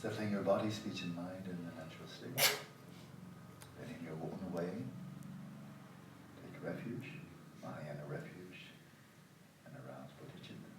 Settling your body, speech and mind in the natural state. Then in your own way, take refuge, Mahayana refuge, and arouse bodhicitta.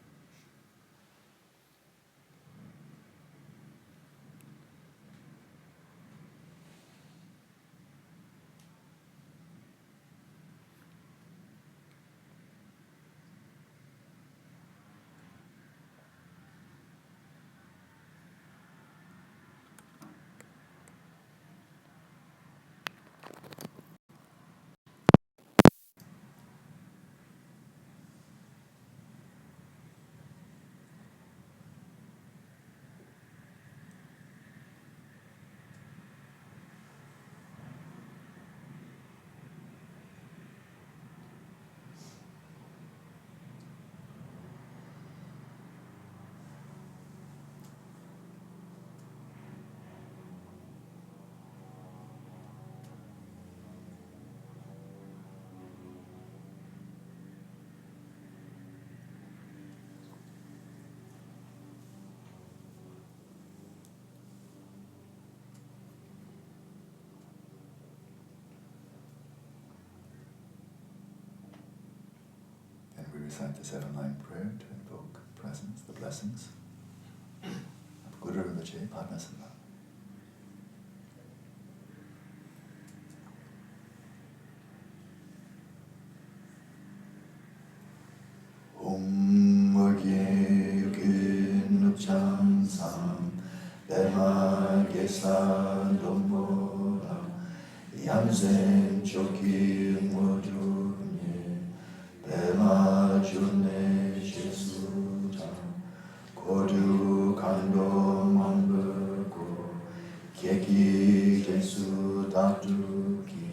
We recite the 7-line prayer to invoke presence, the blessings of Guru Rinpoche, Padmasambhava. Om Agye Yukin Upcham Sam Dema Gesa Dombora Yamzen Chökyi Modu Pema June Jesuta Kodu Kando Mambuko Chökyi Jesu Tatuki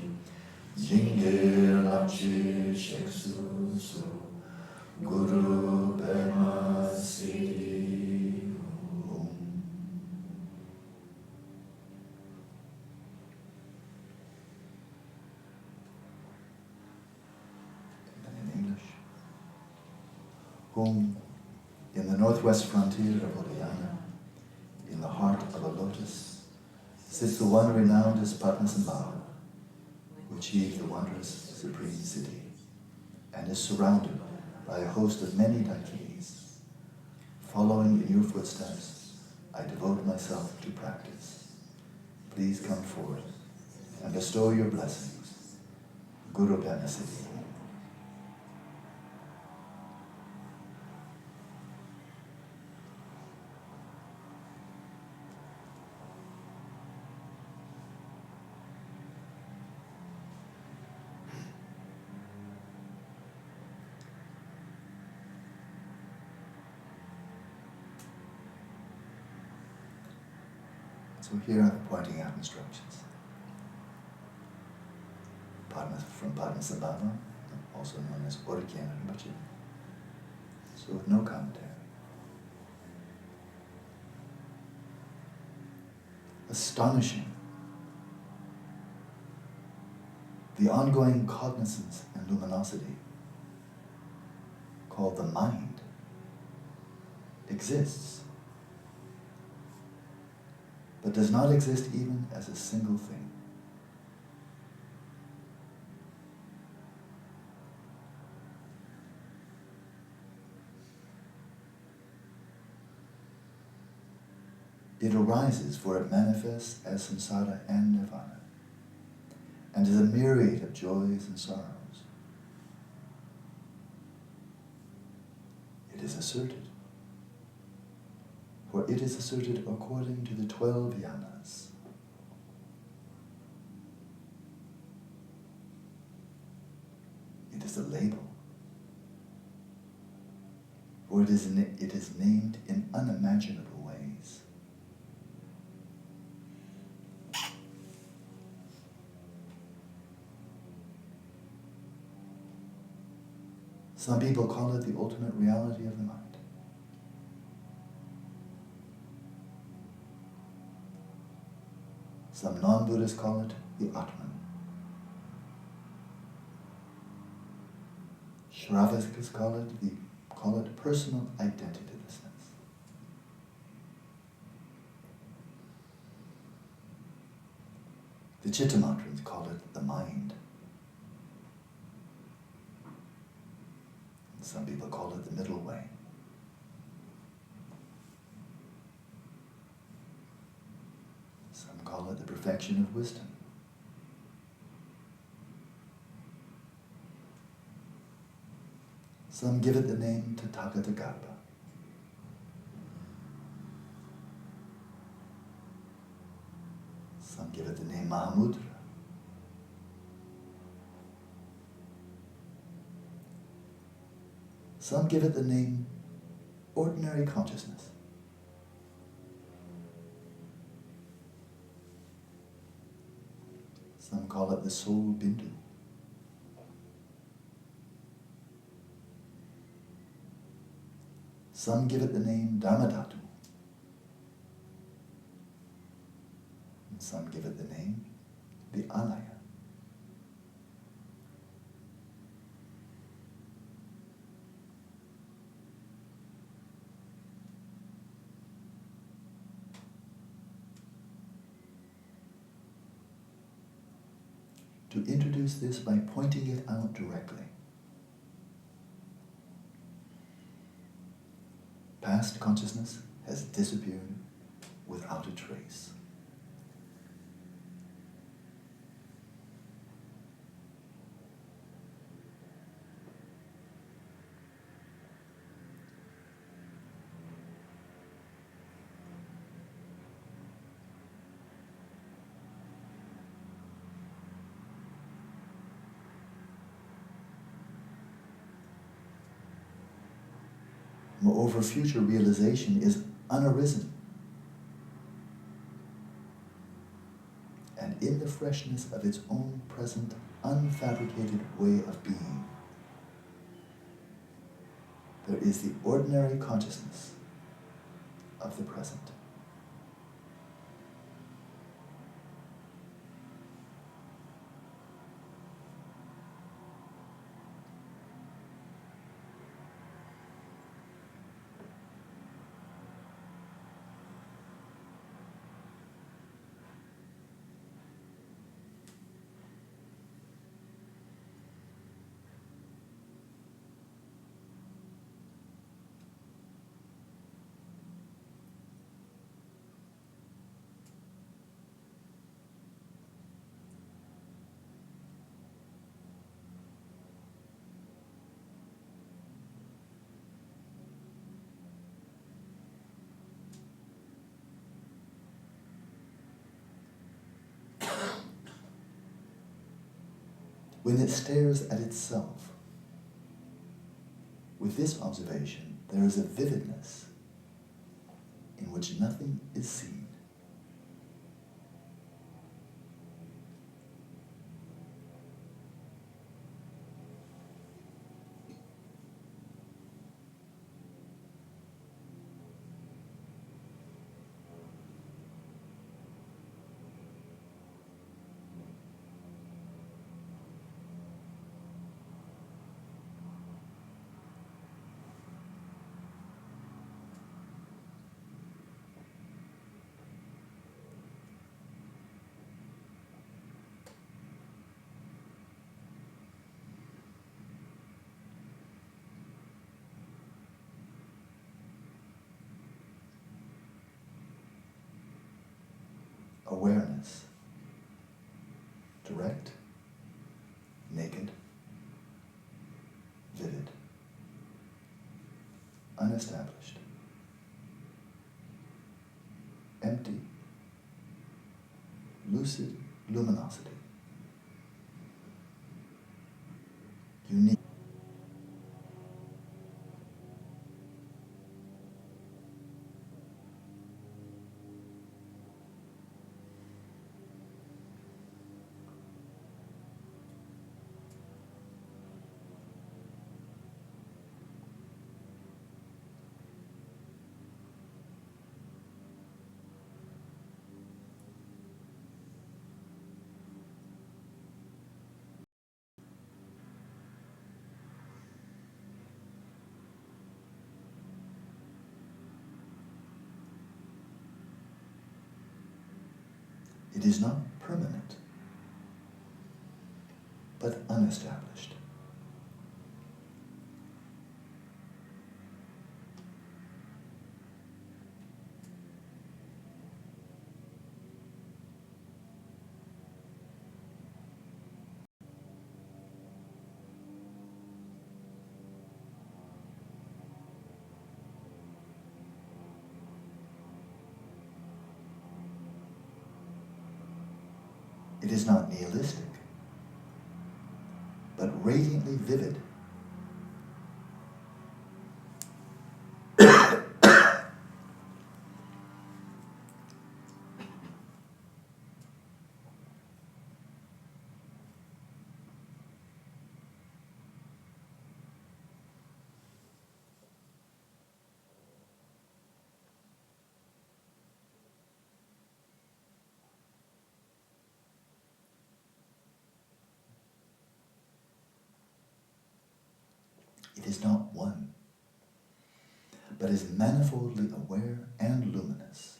Jingir Lapchi Sheksu Su Guru Pema Siddhi Om. Whom, in the northwest frontier of Udayana, in the heart of a lotus, sits the one renowned as Padmasambhava, who achieved the wondrous supreme city, and is surrounded by a host of many deities. Following in your footsteps, I devote myself to practice. Please come forth and bestow your blessings. Guru Pema Siddhi. So here I'm pointing out instructions. From Padmasambhava, also known as Orikyana Rinpoche. So with no commentary. Astonishing. The ongoing cognizance and luminosity, called the mind, exists, but does not exist even as a single thing. It arises, for it manifests as samsara and nirvana, and is a myriad of joys and sorrows. It is asserted, for it is asserted according to the 12 yanas. It is a label, for it is named in unimaginable ways. Some people call it the ultimate reality of the mind. Some non-Buddhists call it the Atman. Shravakas call it personal identitylessness. The Chittamantrans call it the mind. Some people call it the middle way. Some call it the perfection of wisdom. Some give it the name Tathagata. Some give it the name Mahamudra. Some give it the name ordinary consciousness. Some call it the soul bindu. Some give it the name Dharmadhatu. And some give it the name the Alaya. To introduce this by pointing it out directly. Past consciousness has disappeared without a trace. Moreover, future realization is unarisen. And in the freshness of its own present, unfabricated way of being, there is the ordinary consciousness of the present. When it stares at itself, with this observation, there is a vividness in which nothing is seen. Awareness, direct, naked, vivid, unestablished, empty, lucid luminosity, unique. It is not permanent. but unestablished. It is not nihilistic, but radiantly vivid. It is not one, but is manifoldly aware and luminous.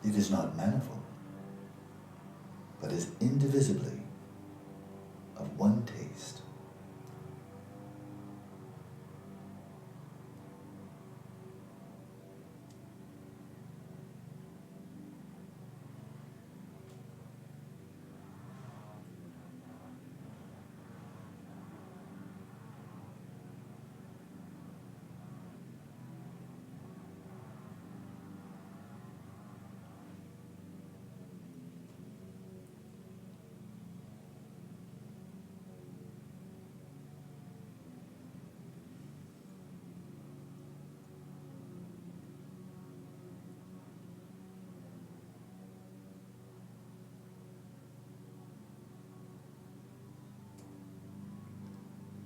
It is not manifold, but is indivisibly of one taste.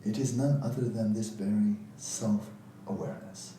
It is none other than this very self-awareness.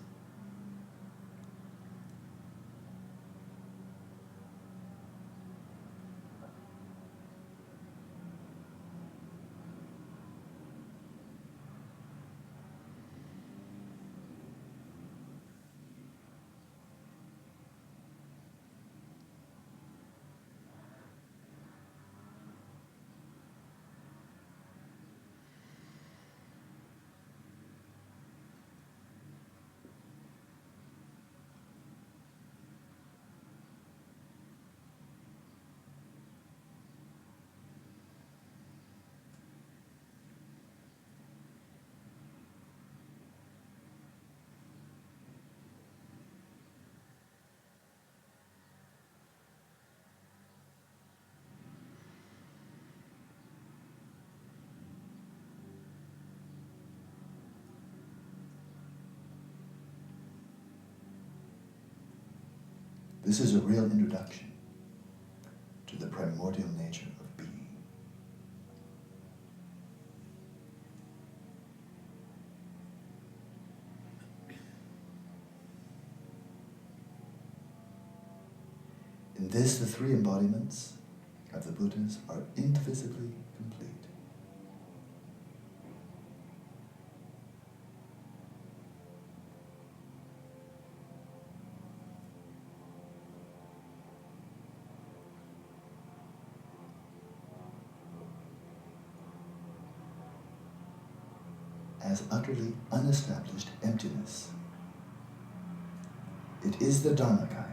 This is a real introduction to the primordial nature of being. In this, the three embodiments of the Buddhas are indivisibly complete. As utterly unestablished emptiness. It is the Dharmakaya.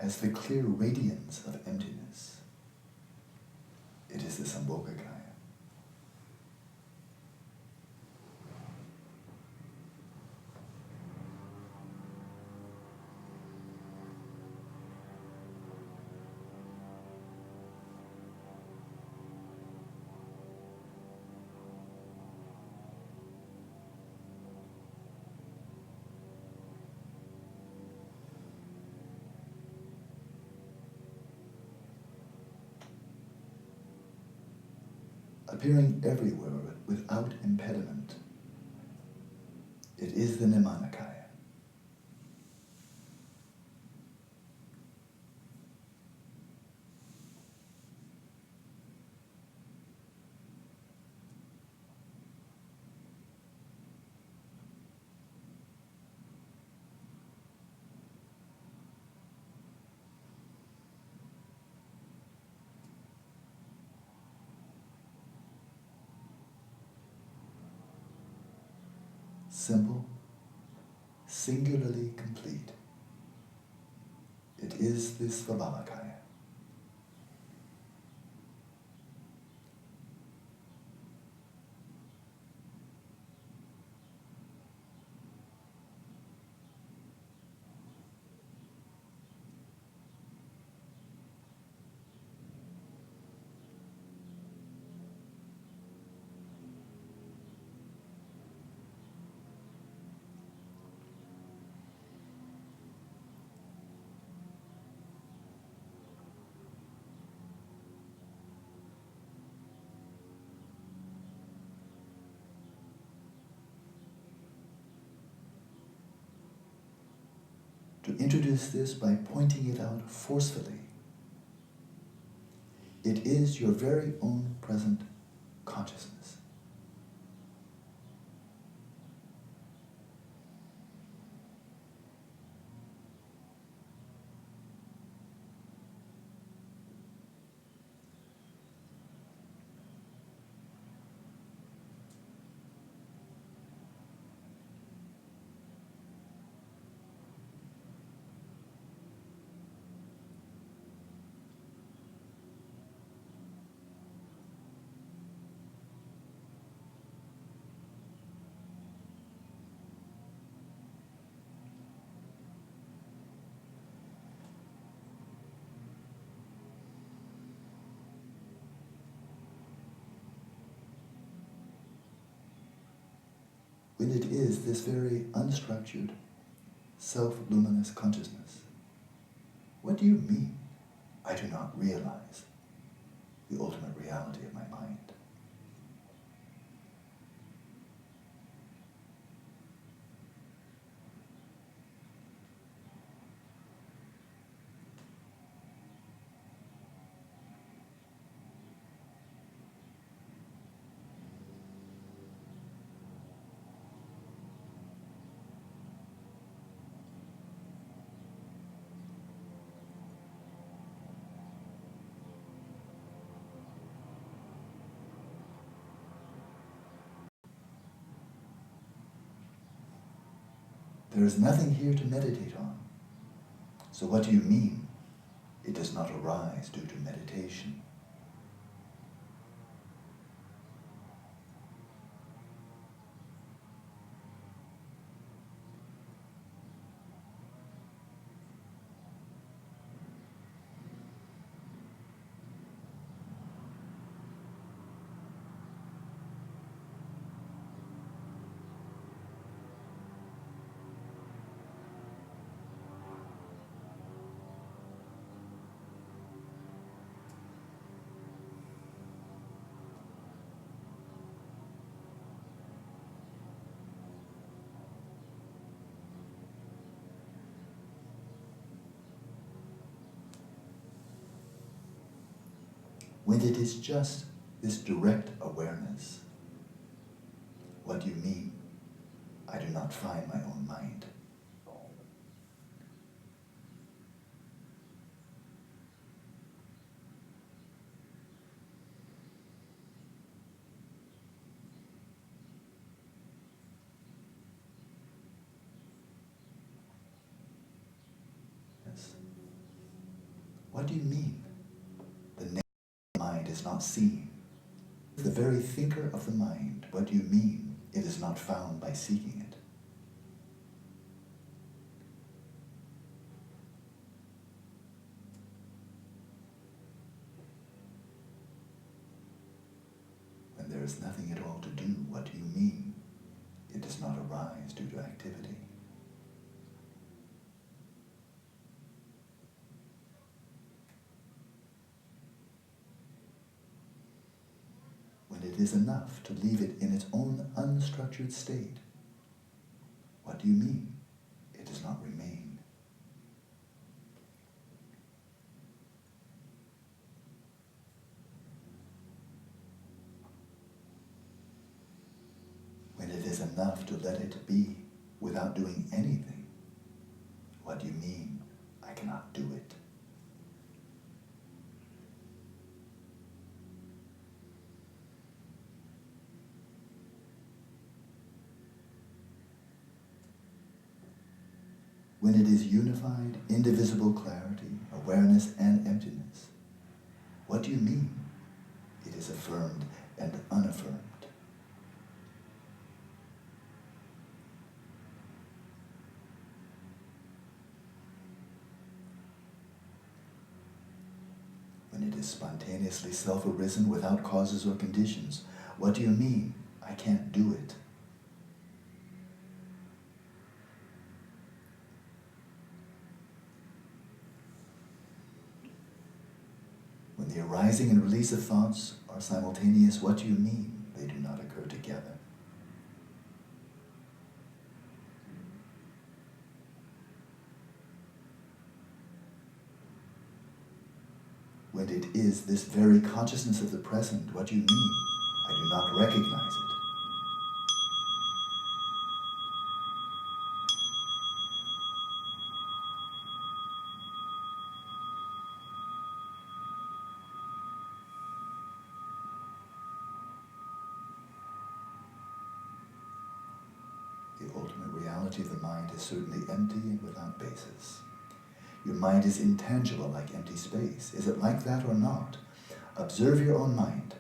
As the clear radiance of emptiness. Invoking. Appearing everywhere without impediment, it is the Nirmanakaya. Simple, singularly complete. It is the Svabhamakaya. To introduce this by pointing it out forcefully. It is your very own present consciousness. When it is this very unstructured, self-luminous consciousness. What do you mean, I do not realize the ultimate reality of my mind? There is nothing here to meditate on. So what do you mean? It does not arise due to meditation. When it is just this direct awareness, what do you mean? I do not find my own mind. Yes. What do you mean? The naked mind is not seen the very thinker of the mind, what do you mean? It is not found by seeking it. When there is nothing at all to do, what do you mean? It does not arise due to activity. When it is enough to leave it in its own unstructured state, what do you mean? It does not remain. When it is enough to let it be without doing anything, what do you mean? I cannot do it. When it is unified, indivisible clarity, awareness, and emptiness, what do you mean? It is affirmed and unaffirmed. When it is spontaneously self-arisen without causes or conditions, what do you mean? I can't do it. When the arising and release of thoughts are simultaneous, what do you mean? They do not occur together. When it is this very consciousness of the present, what do you mean? I do not recognize it. The ultimate reality of the mind is certainly empty and without basis. Your mind is intangible like empty space. Is it like that or not? Observe your own mind.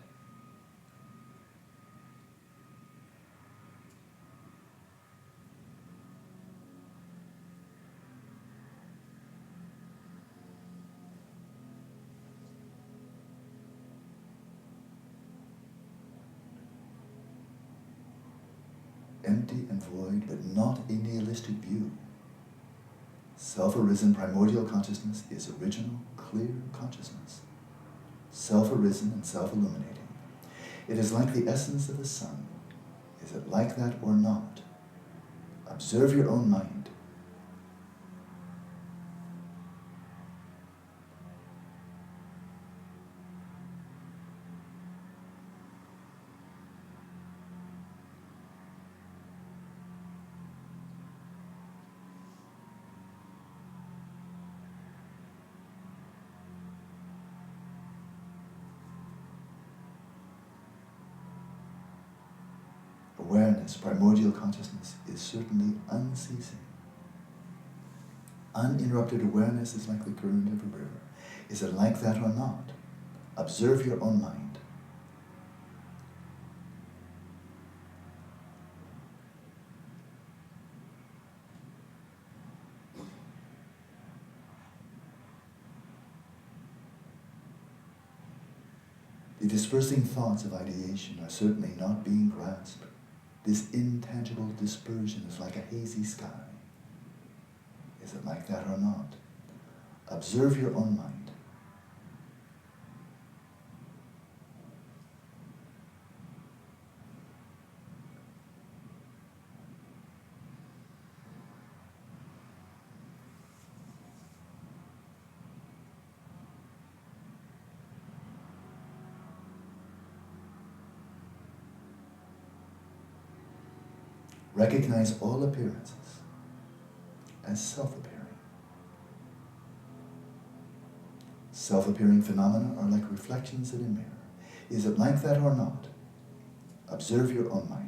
Empty and void, but not a nihilistic view. Self-arisen primordial consciousness is original, clear consciousness. Self-arisen and self-illuminating. It is like the essence of the sun. Is it like that or not? Observe your own mind. Awareness, primordial consciousness, is certainly unceasing. Uninterrupted awareness is like the current of a river. Is it like that or not? Observe your own mind. The dispersing thoughts of ideation are certainly not being grasped. This intangible dispersion is like a hazy sky. Is it like that or not? Observe your own mind. Recognize all appearances as self-appearing. Self-appearing phenomena are like reflections in a mirror. Is it like that or not? Observe your own mind.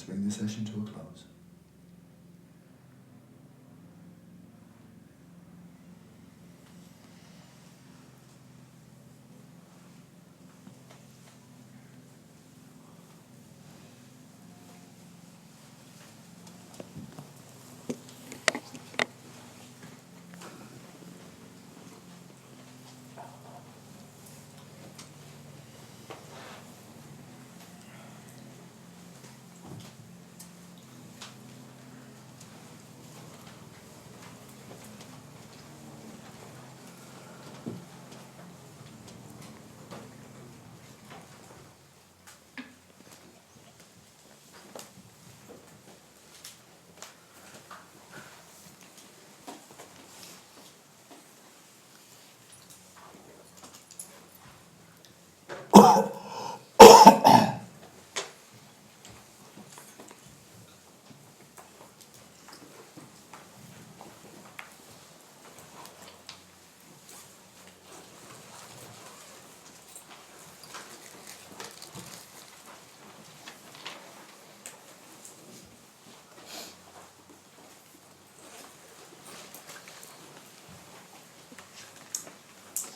bring this session to a close.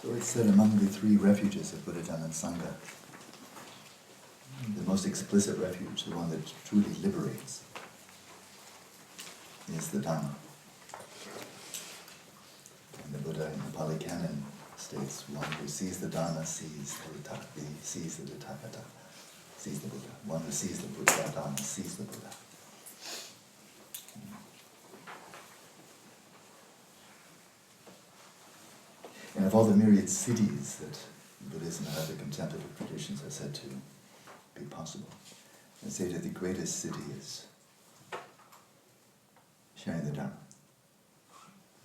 So it's said among the three refuges of Buddha, Dhamma, and Sangha, the most explicit refuge, the one that truly liberates, is the Dhamma. And the Buddha in the Pali Canon states, one who sees the Dhamma sees the Tathagata, sees the Buddha. One who sees the Buddha, Dhamma, sees the Buddha. And of all the myriad cities that Buddhism and other contemplative traditions are said to be possible, I say that the greatest city is sharing the Dharma.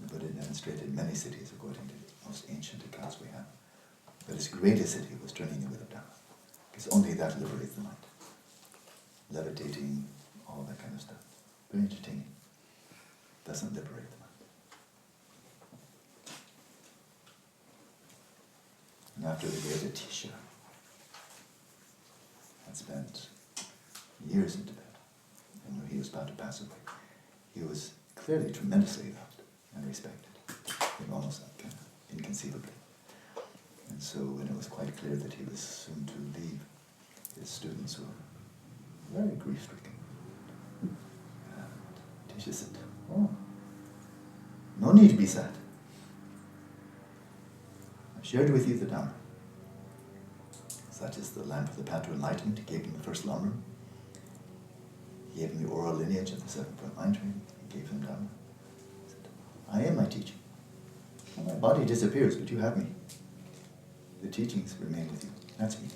The Buddha demonstrated many cities according to the most ancient accounts we have. But his greatest city was turning the wheel of Dharma, because only that liberates the mind. Levitating, all that kind of stuff. Very entertaining. Doesn't liberate the mind. And after the great Atisha had spent years in Tibet, and when he was about to pass away, he was clearly tremendously loved and respected, almost kind of inconceivably. And so when it was quite clear that he was soon to leave, his students were very grief-stricken. And Atisha said, "Oh, no need to be sad. Shared with you the Dhamma. Such as the lamp of the path to enlightenment. He gave him the first Lama. He gave him the oral lineage of the 7-point mind training. He gave him Dhamma. He said, I am my teaching. Well, my body disappears, but you have me. The teachings remain with you. That's me.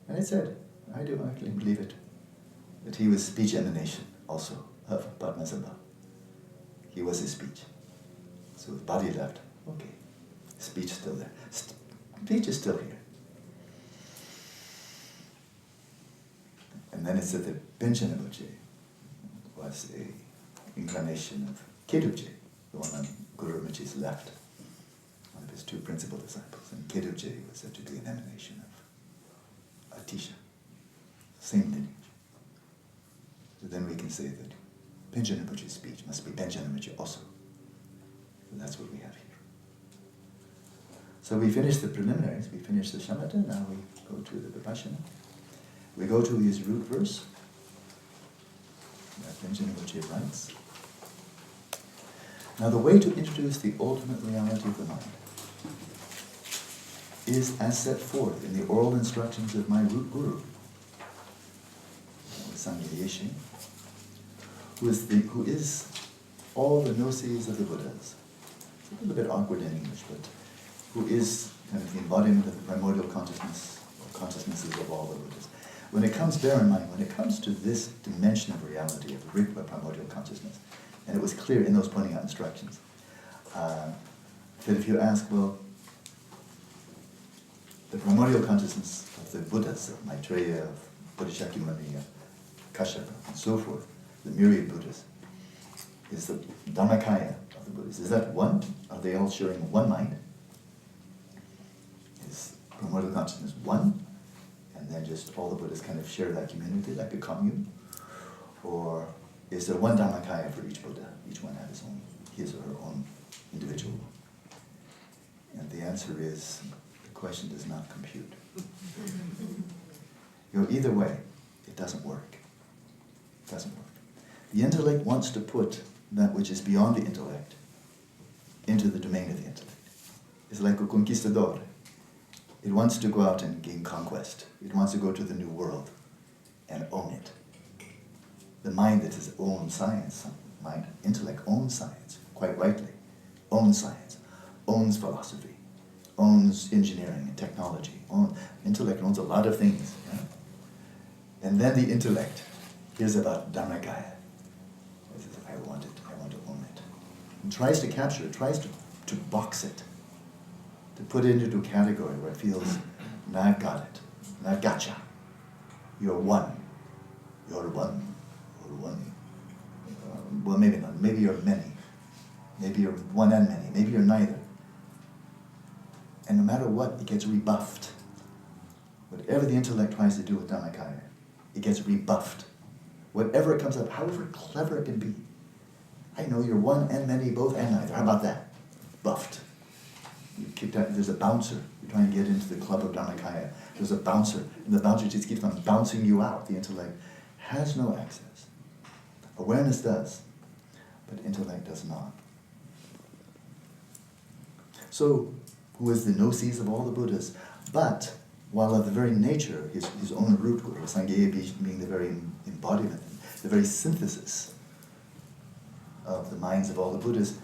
And it said, I do actually believe it, that he was speech emanation also of Padmasambhava. He was his speech. So his body left. Okay. Speech still there. Speech is still here. And then it said that Panchen was a incarnation of Kedubje, the one on Guru Rinpoche's left, one of his two principal disciples. And Kedubje was said to be an emanation of Atisha, same lineage. So then we can say that Panchen Rinpoche's speech must be Panchen Rinpoche also. And that's what we have here. So we finish the preliminaries, we finish the Shamatha, now we go to the Vipashyana. We go to his root verse, that Panchen Rinpoche writes. Now the way to introduce the ultimate reality of the mind is as set forth in the oral instructions of my root guru, Sangye, who is all the gnosis of the Buddhas. It's a little bit awkward in English, but who is kind of the embodiment of the primordial consciousness, or consciousnesses of all the Buddhas. When it comes, bear in mind, when it comes to this dimension of reality, of the Rigpa primordial consciousness, and it was clear in those pointing out instructions, that if you ask, well, the primordial consciousness of the Buddhas, of Maitreya, of Buddha Shakyamuni, of Kashyapa, and so forth, the myriad Buddhas, is the Dharmakaya of the Buddhas. Is that one? Are they all sharing one mind? Is primordial consciousness one? And and then just all the Buddhas kind of share that community like a commune? Or is there one Dhammakaya for each Buddha? Each one has his or her own individual. And the answer is, the question does not compute. Either way, it doesn't work. It doesn't work. The intellect wants to put that which is beyond the intellect into the domain of the intellect. It's like a conquistador. It wants to go out and gain conquest. It wants to go to the new world and own it. The mind that is own science, intellect owns science, quite rightly, owns science, owns philosophy, owns engineering and technology. Intellect owns a lot of things. Yeah? And then the intellect hears about Dhammakaya. It says, I want it, I want to own it. And tries to capture it, tries to box it, to put it into a category where it feels, now I've got it, now I've gotcha. You're one. You're one. You're one. Well, maybe not. Maybe you're many. Maybe you're one and many. Maybe you're neither. And no matter what, it gets rebuffed. Whatever the intellect tries to do with Dhammakaya, it gets rebuffed. Whatever it comes up, however clever it can be. I know you're one and many, both and neither. How about that? Buffed. You kicked out, there's a bouncer. You're trying to get into the club of Dhammakaya. There's a bouncer, and the bouncer just keeps on bouncing you out. The intellect has no access. Awareness does, but intellect does not. So, who is the gnosis of all the Buddhas? But, while of the very nature, his own root, Sangye being the very embodiment, the very synthesis of the minds of all the Buddhas,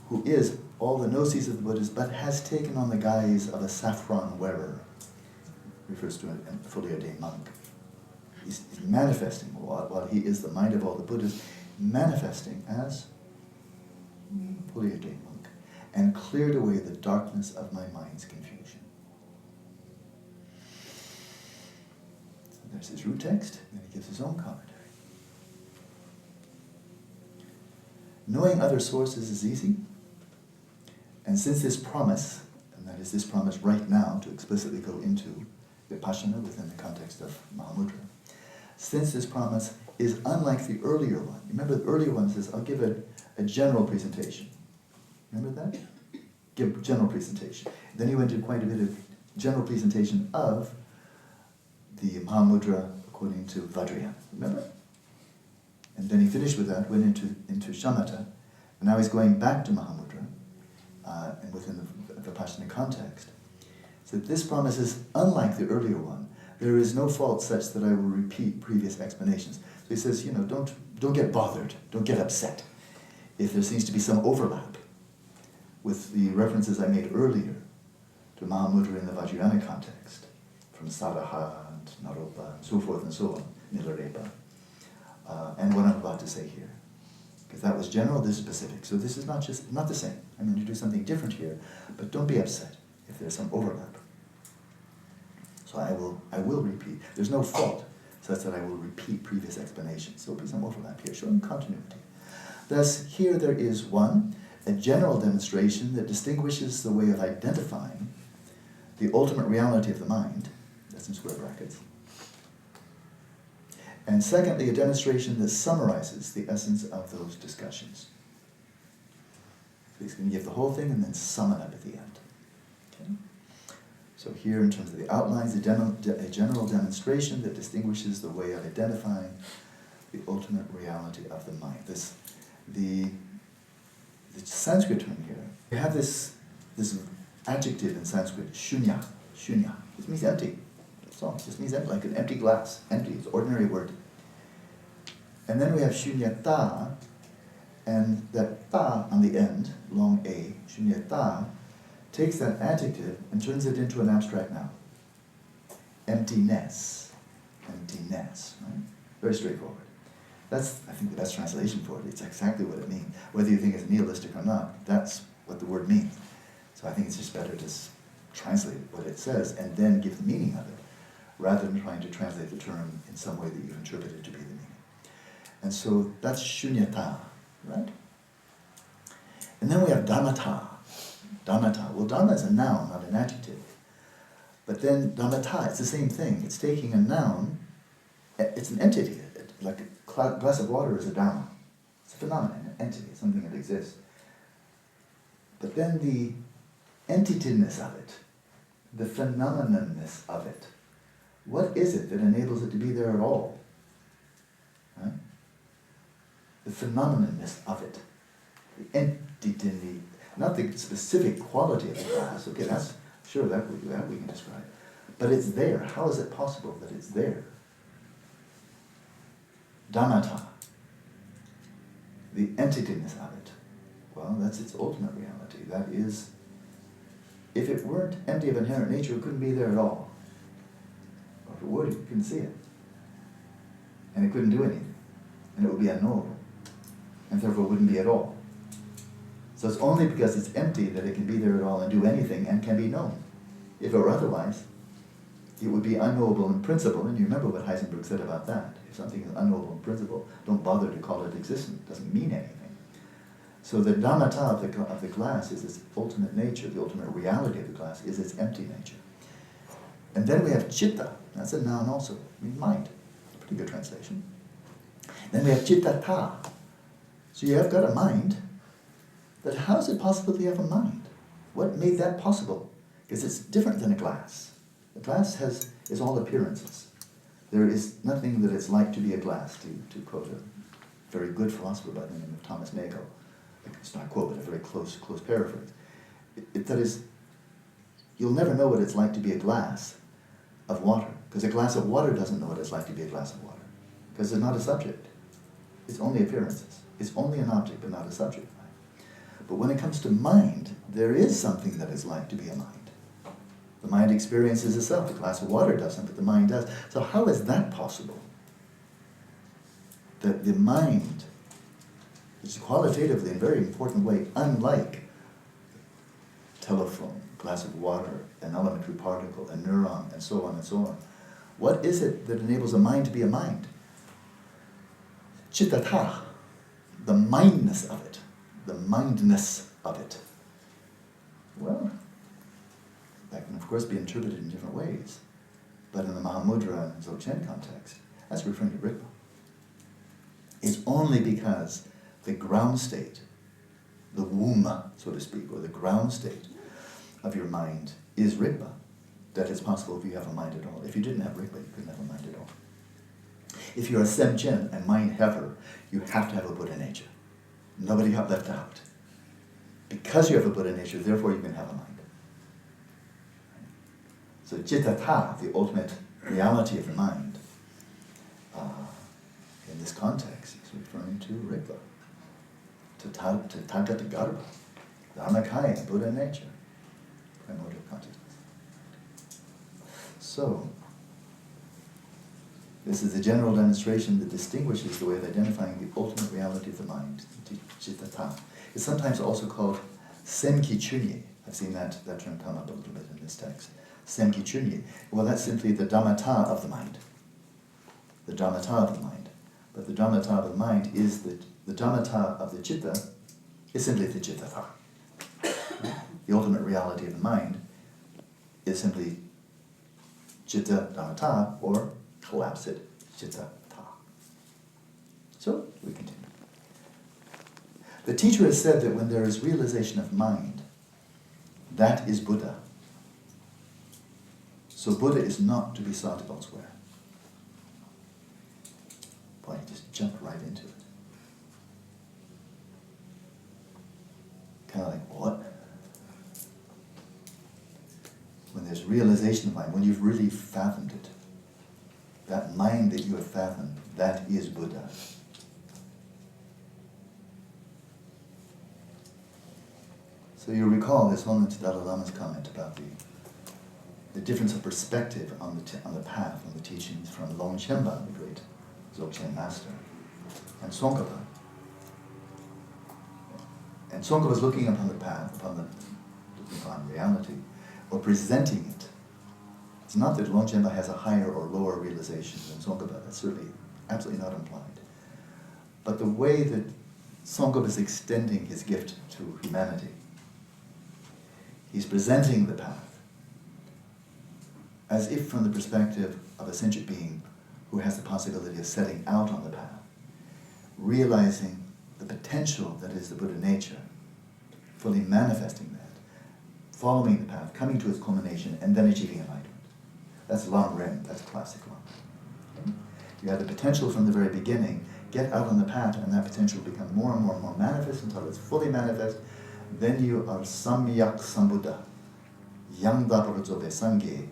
who is all the gnosis of the Buddhas, but has taken on the guise of a saffron wearer, refers to a fully ordained monk. He's manifesting, while he is the mind of all the Buddhas, manifesting as a fully ordained monk, and cleared away the darkness of my mind's confusion. So there's his root text, and he gives his own commentary. Knowing other sources is easy, and since this promise, and that is this promise right now to explicitly go into Vipashyana within the context of Mahamudra, since this promise is unlike the earlier one. Remember the earlier one says, I'll give a general presentation. Remember that? Give general presentation. Then he went into quite a bit of general presentation of the Mahamudra according to Vajrayana. Remember? And then he finished with that, went into Shamatha, and now he's going back to Mahamudra, and within the Vipassana context. So this promise is unlike the earlier one. There is no fault such that I will repeat previous explanations. So he says, don't get bothered, don't get upset if there seems to be some overlap with the references I made earlier to Mahamudra in the Vajrayana context, from Sadaha and Naropa and so forth and so on, Milarepa, and what I'm about to say here. Because that was general, this is specific. So this is not the same. I'm going to do something different here, but don't be upset if there's some overlap. So I will repeat. There's no fault such that I will repeat previous explanations. So there'll be some overlap here, showing continuity. Thus, here there is one, a general demonstration that distinguishes the way of identifying the ultimate reality of the mind, that's in square brackets. And secondly, a demonstration that summarizes the essence of those discussions. So he's going to give the whole thing and then sum it up at the end. Okay? So here, in terms of the outlines, a general demonstration that distinguishes the way of identifying the ultimate reality of the mind. The Sanskrit term here, we have this adjective in Sanskrit, shunya. Shunya. It means empty. That's all. It just means empty, like an empty glass. Empty. It's an ordinary word. And then we have shunyata, and that ta on the end, long a, shunyata, takes that adjective and turns it into an abstract noun. Emptiness. Emptiness, right? Very straightforward. That's, I think, the best translation for it. It's exactly what it means. Whether you think it's nihilistic or not, that's what the word means. So I think it's just better to translate what it says and then give the meaning of it, rather than trying to translate the term in some way that you've interpreted to be the meaning. And so that's shunyata, right? And then we have dhammata. Dhammata. Well, dhamma is a noun, not an adjective. But then Dhammata, it's the same thing. It's taking a noun, it's an entity. Like a glass of water is a Dhamma. It's a phenomenon, an entity, something that exists. But then the entityness of it, the phenomenonness of it, what is it that enables it to be there at all? Right? The phenomenonness of it, the entity, not the specific quality of the glass. Okay, that's sure that we can describe. But it's there. How is it possible that it's there? Dhammata, the entityness of it. Well, that's its ultimate reality. That is, if it weren't empty of inherent nature, it couldn't be there at all. Or if it would, you couldn't see it. And it couldn't do anything. And it would be unknowable. And therefore it wouldn't be at all. So it's only because it's empty that it can be there at all and do anything and can be known. If it were otherwise, it would be unknowable in principle. And you remember what Heisenberg said about that. If something is unknowable in principle, don't bother to call it existent. It doesn't mean anything. So the dhammata of the glass is its ultimate nature. The ultimate reality of the glass is its empty nature. And then we have chitta. That's a noun also. I mean, mind. Pretty good translation. Then we have chitta-ta. So you have got a mind. But how is it possible that you have a mind? What made that possible? Because it's different than a glass. A glass is all appearances. There is nothing that it's like to be a glass, to quote a very good philosopher by the name of Thomas Nagel. It's not a quote, but a very close paraphrase. That is, you'll never know what it's like to be a glass of water, because a glass of water doesn't know what it's like to be a glass of water, because it's not a subject. It's only appearances. It's only an object, but not a subject. But when it comes to mind, there is something that is like to be a mind. The mind experiences itself. The glass of water doesn't, but the mind does. So how is that possible? That the mind is qualitatively, in a very important way, unlike telephone, glass of water, an elementary particle, a neuron, and so on and so on. What is it that enables a mind to be a mind? Chitta-ta, the mindness of it, the mindness of it. Well, that can of course be interpreted in different ways, but in the Mahamudra and Dzogchen context, that's referring to Rigpa. It's only because the ground state, the womb, so to speak, or the ground state of your mind is Rigpa, that it's possible if you have a mind at all. If you didn't have Rigpa, you couldn't have a mind at all. If you're a Semchen, a mind haver, you have to have a Buddha nature. Nobody got left out. Because you have a Buddha nature, therefore you can have a mind. So citta-ta, the ultimate reality of the mind, in this context, is referring to Rigpa, to Tathagata Garbha, Dharmakaya, Buddha nature, primordial consciousness. So, this is a general demonstration that distinguishes the way of identifying the ultimate reality of the mind, citta-ta. It's sometimes also called semki-chunye. I've seen that term come up a little bit in this text. Semki-chunye. Well, that's simply the dhammata of the mind. The dhammata of the mind. But the dhammata of the mind is the dhammata of the citta is simply the citta-ta. The ultimate reality of the mind is simply citta dhammata, or collapse it, citta-ta. So, we continue. The teacher has said that when there is realization of mind, that is Buddha. So Buddha is not to be sought elsewhere. Boy, he just jumped right into it. Kind of like, what? When there's realization of mind, when you've really fathomed it, that mind that you have fathomed, that is Buddha. So you recall this moment to Dalai Lama's comment about the difference of perspective on the path, on the teachings from Longchenpa, the great Dzogchen master, and Tsongkhapa. And Tsongkhapa was looking upon the path, looking upon reality, or presenting it. It's not that Longchenpa has a higher or lower realization than Tsongkhapa. That's certainly absolutely not implied. But the way that Tsongkhapa is extending his gift to humanity, he's presenting the path. as if from the perspective of a sentient being who has the possibility of setting out on the path, realizing the potential that is the Buddha nature, fully manifesting that, following the path, coming to its culmination, and then achieving enlightenment. That's long rim, that's classic long rim. Okay? You have the potential from the very beginning, get out on the path, and that potential will become more and more and more manifest until it's fully manifest. Then you are samyak sambuddha, yangdapara zobe sangye,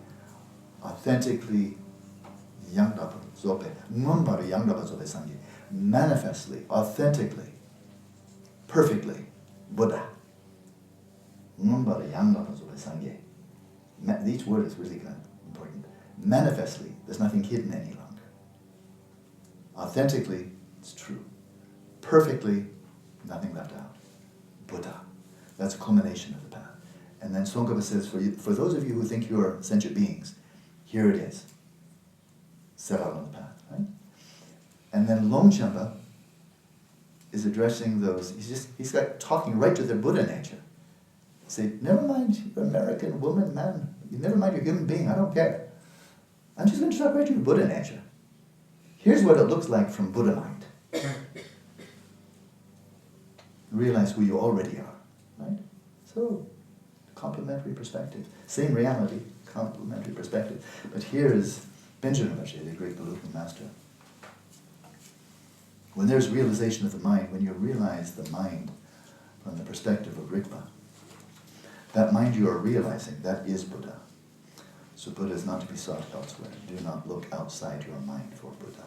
authentically yangdapara zobe, mumbara yangdapara zobe sangye, manifestly, authentically, perfectly, Buddha. Mumbara yangdapara zobe sangye. Each word is really kind of important. Manifestly, there's nothing hidden any longer. Authentically, it's true. Perfectly, nothing left out. Buddha. That's a culmination of the path. And then Tsongkhapa says, for those of you who think you're sentient beings, here it is. Set out on the path, right? And then Longchenpa is addressing those, he's got talking right to their Buddha nature. Say, never mind your American woman, man. Never mind your human being, I don't care. I'm just going to talk right to your Buddha nature. Here's what it looks like from Buddha mind. Realize who you already are, right? So, complementary perspective. Same reality, complementary perspective. But here is Benjamin Rinpoche, the great Geluk-Kagyü master. When there's realization of the mind, when you realize the mind from the perspective of Rigpa, that mind you are realizing, that is Buddha. So Buddha is not to be sought elsewhere. Do not look outside your mind for Buddha.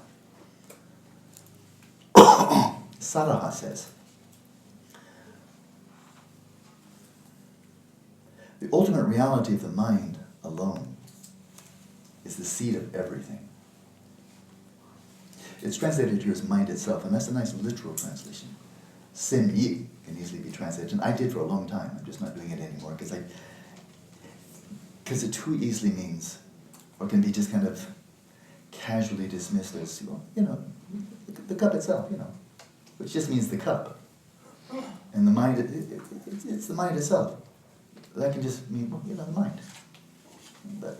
Saraha says, the ultimate reality of the mind alone is the seed of everything. It's translated here as mind itself, and that's a nice literal translation. Sim yi can easily be translated, and I did for a long time. I'm just not doing it anymore because it too easily means, or can be just kind of casually dismissed as, the cup itself, which just means the cup. And the mind, it's the mind itself. That can just mean, the mind. But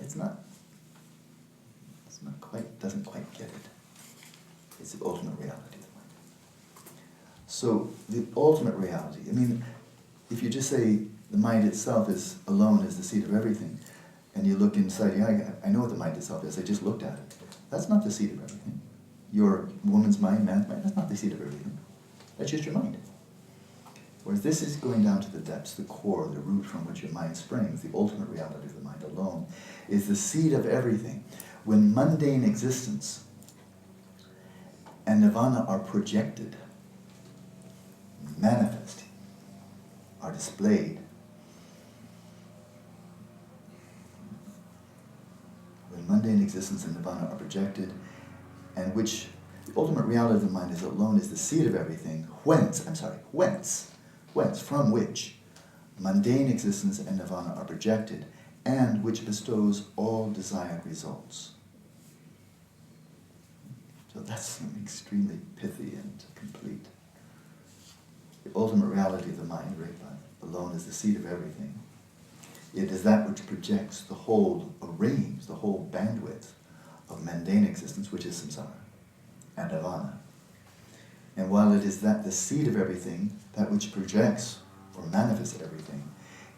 doesn't quite get it. It's the ultimate reality of the mind. So the ultimate reality, if you just say the mind itself is alone is the seed of everything, and you look inside, I know what the mind itself is, I just looked at it. That's not the seed of everything. Your woman's mind, man's mind, that's not the seed of everything. That's just your mind. Whereas this is going down to the depths, the core, the root from which your mind springs, the ultimate reality of the mind alone, is the seed of everything. When mundane existence and nirvana are projected, manifested, are displayed, when mundane existence and nirvana are projected, and which the ultimate reality of the mind is alone is the seed of everything, from which mundane existence and nirvana are projected, and which bestows all desired results. So that's extremely pithy and complete. The ultimate reality of the mind, alone, is the seed of everything. It is that which projects the whole range, the whole bandwidth of mundane existence, which is samsara, and nirvana. And while it is that the seed of everything, that which projects or manifests everything,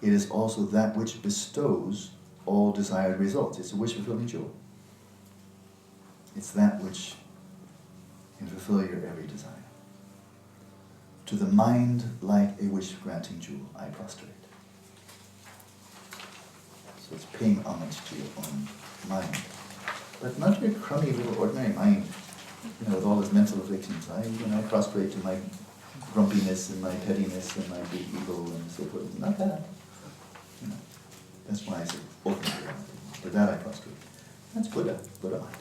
it is also that which bestows all desired results. It's a wish-fulfilling jewel. It's that which can fulfill your every desire. To the mind, like a wish-granting jewel, I prostrate. So it's paying homage to your own mind. But not your crummy little ordinary mind, with all its mental afflictions. I prostrate to my grumpiness and my pettiness and my big ego and so forth. Not that. That's why I say ultimate reality. For that I prostrate. That's Buddha mind.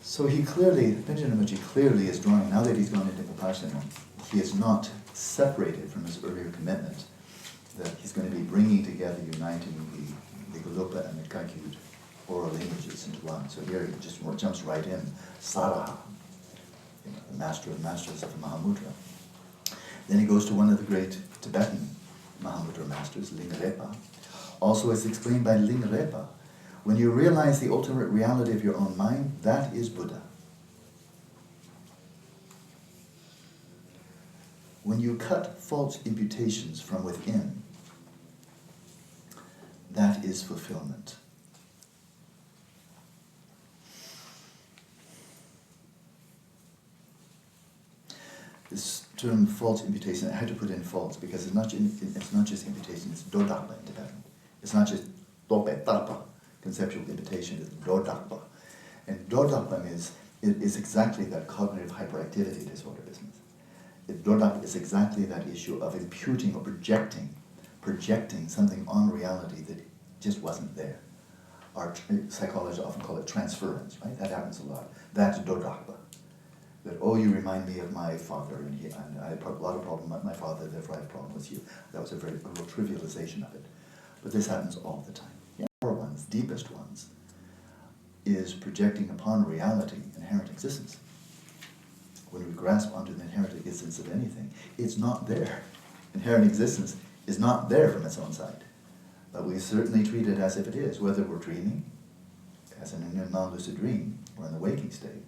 So Benjamin Rinpoche clearly is drawing, now that he's gone into Vipashyana, he is not separated from his earlier commitment that he's going to be bringing together, uniting the Geluk-Kagyü and the Kagyü oral lineages into one. So here he just jumps right in, Saraha, the master of masters of the Mahamudra. Then he goes to one of the great Tibetan Mahamudra masters, Lingrepa. Also, as explained by Lingrepa, When you realize the ultimate reality of your own mind, that is Buddha. When you cut false imputations from within, that is fulfillment. This term false imputation, I had to put in false because it's not just imputation, it's dodakpa in Tibetan. It's not just dope tapa, conceptual imputation, it's dodakpa. And dodakpa is exactly that cognitive hyperactivity disorder business. Dodakpa is exactly that issue of imputing or projecting something on reality that just wasn't there. Our psychologists often call it transference, right? That happens a lot. That's dodakpa. That, oh, you remind me of my father, and I had a lot of problem with my father, therefore I have a problem with you. That was a real trivialization of it. But this happens all the time. The core ones, deepest ones, is projecting upon reality inherent existence. When we grasp onto the inherent existence of anything, it's not there. Inherent existence is not there from its own side. But we certainly treat it as if it is, whether we're dreaming, as in a non-lucid dream, or in the waking state.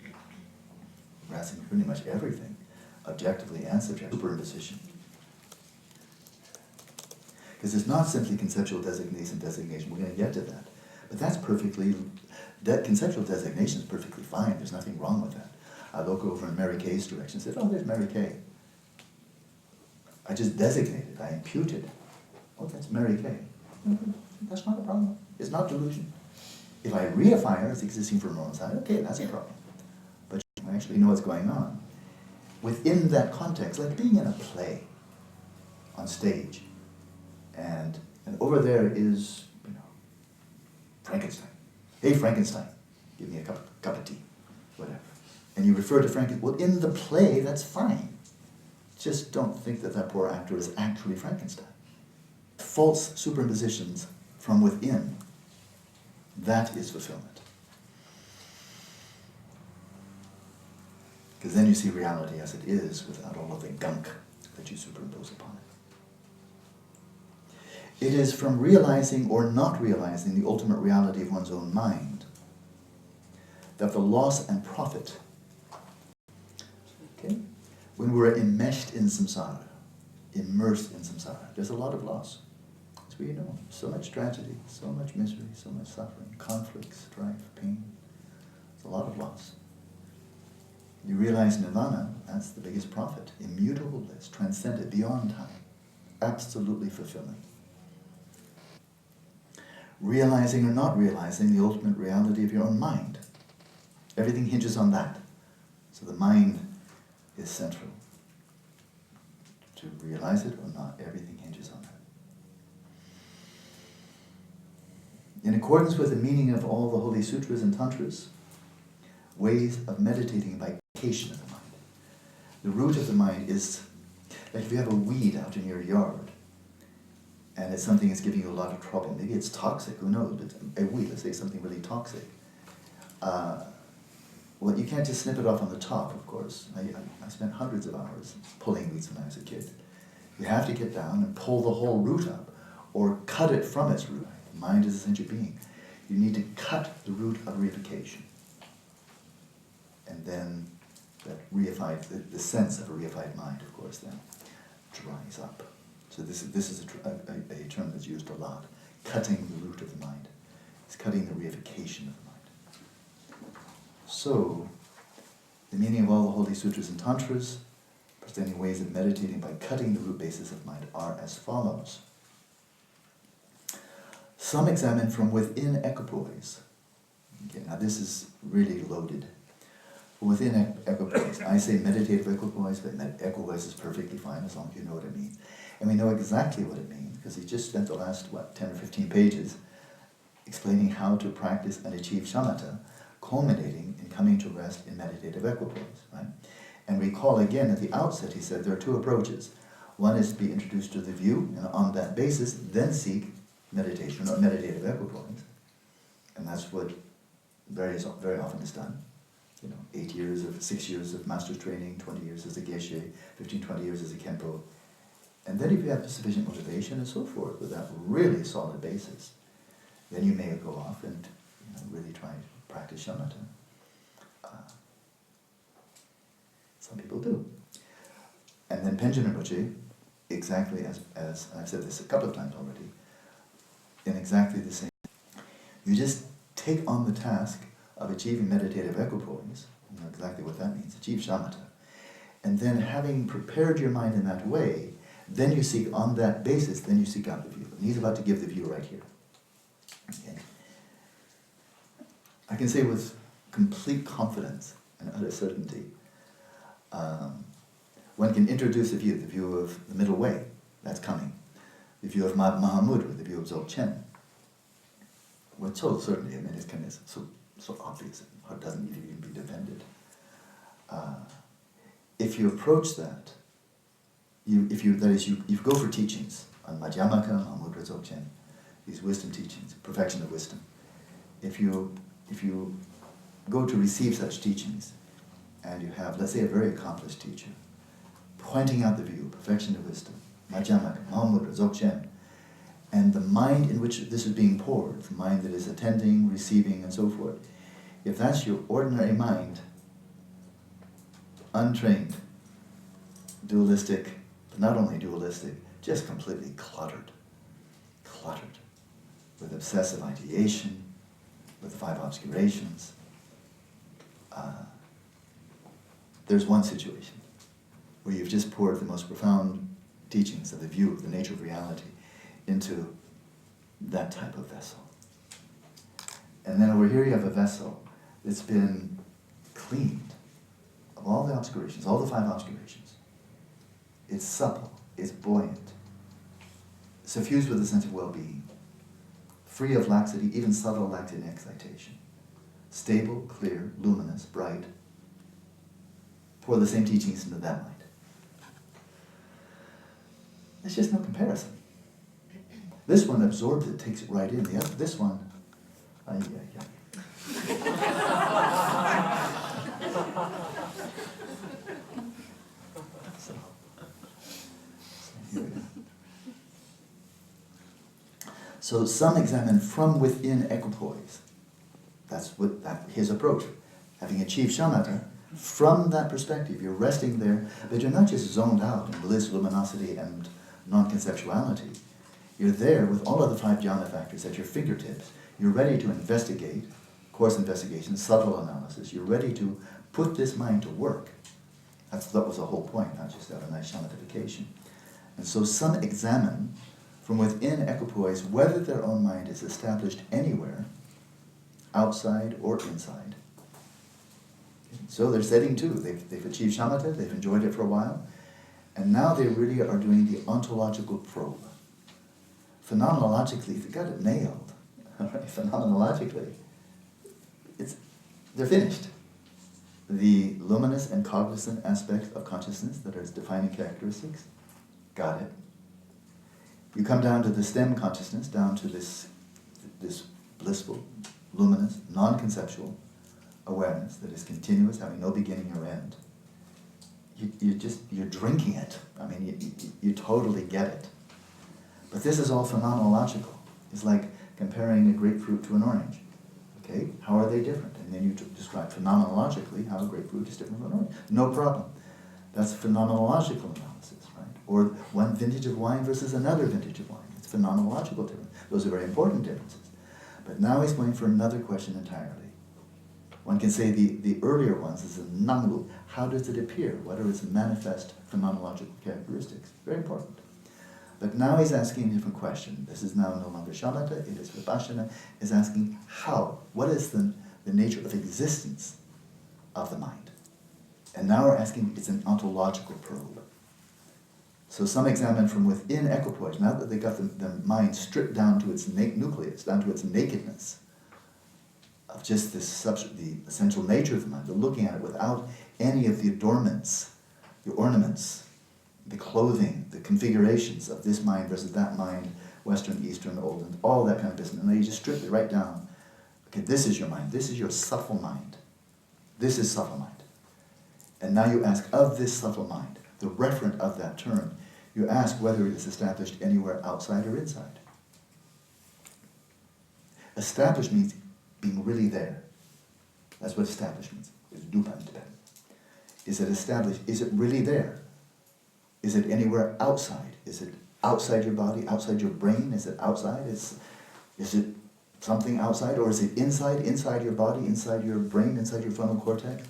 Grasping pretty much everything, objectively and subjectively, superimposition. Because it's not simply conceptual designation. We're going to get to that. But that's conceptual designation is perfectly fine. There's nothing wrong with that. I look over in Mary Kay's direction and said, oh, there's Mary Kay. I just designated, I imputed. Oh, that's Mary Kay. That's not a problem. It's not delusion. If I reify her as existing from her own side, okay, that's a problem. But I actually know what's going on. Within that context, like being in a play on stage, and over there is, Frankenstein. Hey, Frankenstein, give me a cup of tea, whatever. And you refer to Frankenstein. Well, in the play, that's fine. Just don't think that poor actor is actually Frankenstein. False superimpositions from within, that is fulfillment. Because then you see reality as it is without all of the gunk that you superimpose upon it. It is from realizing or not realizing the ultimate reality of one's own mind that the loss and profit, okay, when we're enmeshed in samsara, immersed in samsara, there's a lot of loss. As we know, so much tragedy, so much misery, so much suffering, conflict, strife, pain. It's a lot of loss. You realize nirvana, that's the biggest profit. Immutable bliss, transcended, beyond time. Absolutely fulfilling. Realizing or not realizing the ultimate reality of your own mind. Everything hinges on that. So the mind is central. To realize it or not, everything hinges on that. In accordance with the meaning of all the holy sutras and tantras, ways of meditating by vacation of the mind. The root of the mind is, like if you have a weed out in your yard, and it's something that's giving you a lot of trouble, maybe it's toxic, who knows, but a weed, let's say something really toxic. Well, you can't just snip it off on the top, of course. I spent hundreds of hours pulling weeds when I was a kid. You have to get down and pull the whole root up, or cut it from its root. Mind is a sentient being. You need to cut the root of reification. And then that reified, the sense of a reified mind, of course, then dries up. So this is a term that's used a lot. Cutting the root of the mind. It's cutting the reification of the mind. So, the meaning of all the holy sutras and tantras, presenting ways of meditating by cutting the root basis of mind, are as follows. Some examine from within equipoise. Okay, now this is really loaded. Within equipoise, I say meditative equipoise, but equipoise is perfectly fine as long as you know what it means. And we know exactly what it means, because he just spent the last, 10 or 15 pages explaining how to practice and achieve shamatha, culminating in coming to rest in meditative equipoise, right? And recall again at the outset, he said there are two approaches. One is to be introduced to the view, and on that basis, then seek meditation or meditative equipoise. And that's what very often is done. 6 years of master's training, 20 years as a geshe, 15, 20 years as a kempo. And then if you have sufficient motivation and so forth, with that really solid basis, then you may go off and really try to practice shamatha. Some people do. And then Panchen Rinpoche, exactly as I've said this a couple of times already, in exactly the same. You just take on the task of achieving meditative equipoise, you know exactly what that means, achieve shamatha. And then having prepared your mind in that way, then you seek, on that basis, then you seek out the view. And he's about to give the view right here. Okay. I can say with complete confidence and utter certainty, one can introduce the view of the middle way, that's coming. The view of Mahamudra, the view of Dzogchen. With total certainty, I mean, it's kind of so obvious, it doesn't need to even be defended. If you approach that, you go for teachings on Madhyamaka, Mahamudra, Dzogchen, these wisdom teachings, perfection of wisdom. If you go to receive such teachings, and you have, let's say, a very accomplished teacher, pointing out the view, perfection of wisdom, Madhyamaka, Mahamudra, Dzogchen, and the mind in which this is being poured, the mind that is attending, receiving, and so forth, if that's your ordinary mind, untrained, dualistic, but not only dualistic, just completely cluttered, with obsessive ideation, with the five obscurations, there's one situation where you've just poured the most profound teachings of the view of the nature of reality into that type of vessel. And then over here you have a vessel that's been cleaned of all the obscurations, all the five obscurations. It's supple, it's buoyant, suffused with a sense of well-being, free of laxity, even subtle laxity and excitation, stable, clear, luminous, bright. Pour the same teachings into that mind. There's just no comparison. This one absorbs it, takes it right in. The other, this one, So here we go. So some examine from within equipoise. That's his approach. Having achieved shamatha, from that perspective, you're resting there, but you're not just zoned out in bliss, luminosity, and non-conceptuality. You're there with all of the five jhana factors at your fingertips. You're ready to investigate, coarse investigation, subtle analysis. You're ready to put this mind to work. That was the whole point, not just have a nice shamathification. And so some examine from within equipoise whether their own mind is established anywhere, outside or inside. So they're setting too. They've achieved shamatha, they've enjoyed it for a while, and now they really are doing the ontological probe. Phenomenologically, they got it nailed. Right? Phenomenologically, they're finished. The luminous and cognizant aspects of consciousness that are its defining characteristics, got it. You come down to the stem consciousness, down to this blissful, luminous, non-conceptual awareness that is continuous, having no beginning or end. You're drinking it. I mean, you totally get it. But this is all phenomenological. It's like comparing a grapefruit to an orange. Okay, how are they different? And then you describe phenomenologically how a grapefruit is different from an orange. No problem. That's phenomenological analysis, right? Or one vintage of wine versus another vintage of wine. It's phenomenological difference. Those are very important differences. But now he's going for another question entirely. One can say the earlier ones is a nangu. How does it appear? What are its manifest phenomenological characteristics? Very important. But now he's asking a different question. This is now no longer shamatha, it is Vipashyana. Is asking how? What is the nature of existence of the mind? And now we're asking, it's an ontological probe. So some examine from within equipoise, now that they got the mind stripped down to its nucleus, down to its nakedness, of just the essential nature of the mind. They're looking at it without any of the adornments, the ornaments, the clothing, the configurations of this mind versus that mind, Western, Eastern, Old, and all that kind of business. And then you just strip it right down. Okay, this is your mind. This is your subtle mind. This is subtle mind. And now you ask of this subtle mind, the referent of that term, you ask whether it is established anywhere outside or inside. Established means being really there. That's what established means. It's dupa in Tibetan. Is it established? Is it really there? Is it anywhere outside? Is it outside your body, outside your brain? Is it outside? Is it something outside? Or is it inside your body, inside your brain, inside your frontal cortex?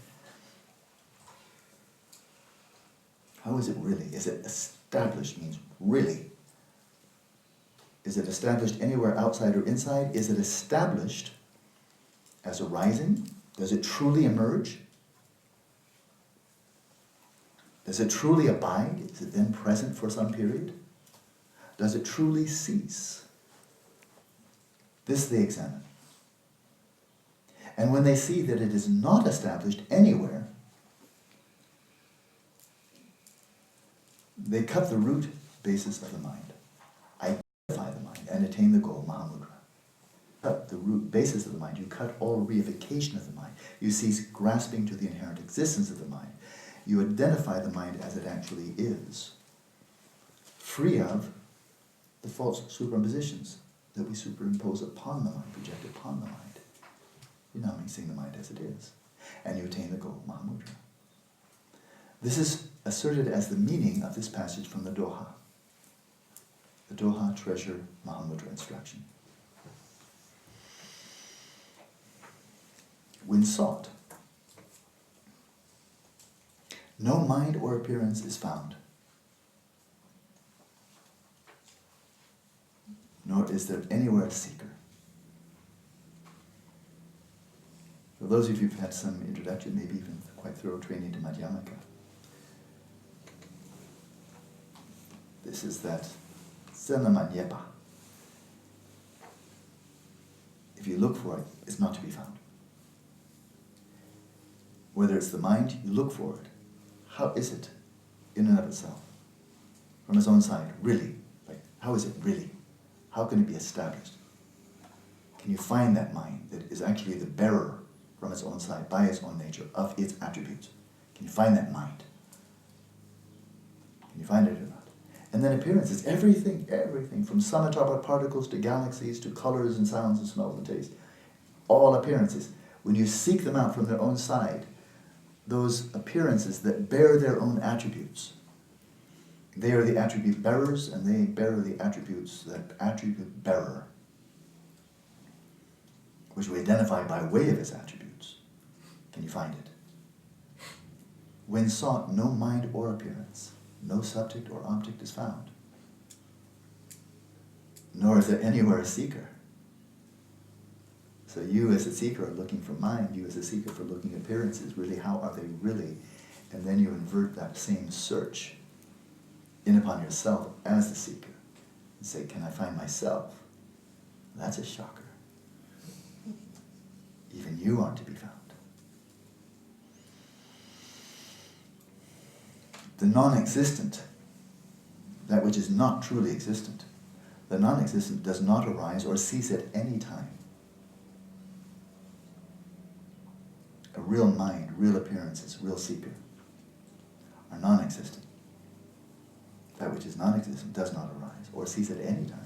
How is it really? Is it established means really? Is it established anywhere outside or inside? Is it established as arising? Does it truly emerge? Does it truly abide? Is it then present for some period? Does it truly cease? This they examine. And when they see that it is not established anywhere, they cut the root basis of the mind, identify the mind, and attain the goal, Mahamudra. Cut the root basis of the mind. You cut all reification of the mind. You cease grasping to the inherent existence of the mind. You identify the mind as it actually is, free of the false superimpositions that we superimpose upon the mind, project upon the mind. You're now seeing the mind as it is. And you attain the goal, Mahamudra. This is asserted as the meaning of this passage from the Doha. The Doha Treasure Mahamudra instruction. When sought, no mind or appearance is found, nor is there anywhere a seeker. For those of you who've had some introduction, maybe even quite thorough training to Madhyamaka, this is that Senamanyepa. If you look for it, it's not to be found. Whether it's the mind, you look for it. How is it in and of itself? From its own side, really? Like, how is it really? How can it be established? Can you find that mind that is actually the bearer from its own side, by its own nature, of its attributes? Can you find that mind? Can you find it or not? And then appearances, everything from subatomic particles to galaxies to colors and sounds and smells and tastes. All appearances. When you seek them out from their own side, those appearances that bear their own attributes, they are the attribute bearers, and they bear the attributes, that attribute bearer, which we identify by way of its attributes. Can you find it? When sought, no mind or appearance, no subject or object is found, nor is there anywhere a seeker. So you as a seeker are looking for mind, you as a seeker for looking at appearances, really, how are they really? And then you invert that same search in upon yourself as the seeker and say, can I find myself? That's a shocker. Even you aren't to be found. The non-existent, that which is not truly existent, the non-existent does not arise or cease at any time. A real mind, real appearances, real seeker are non-existent. That which is non-existent does not arise or cease at any time.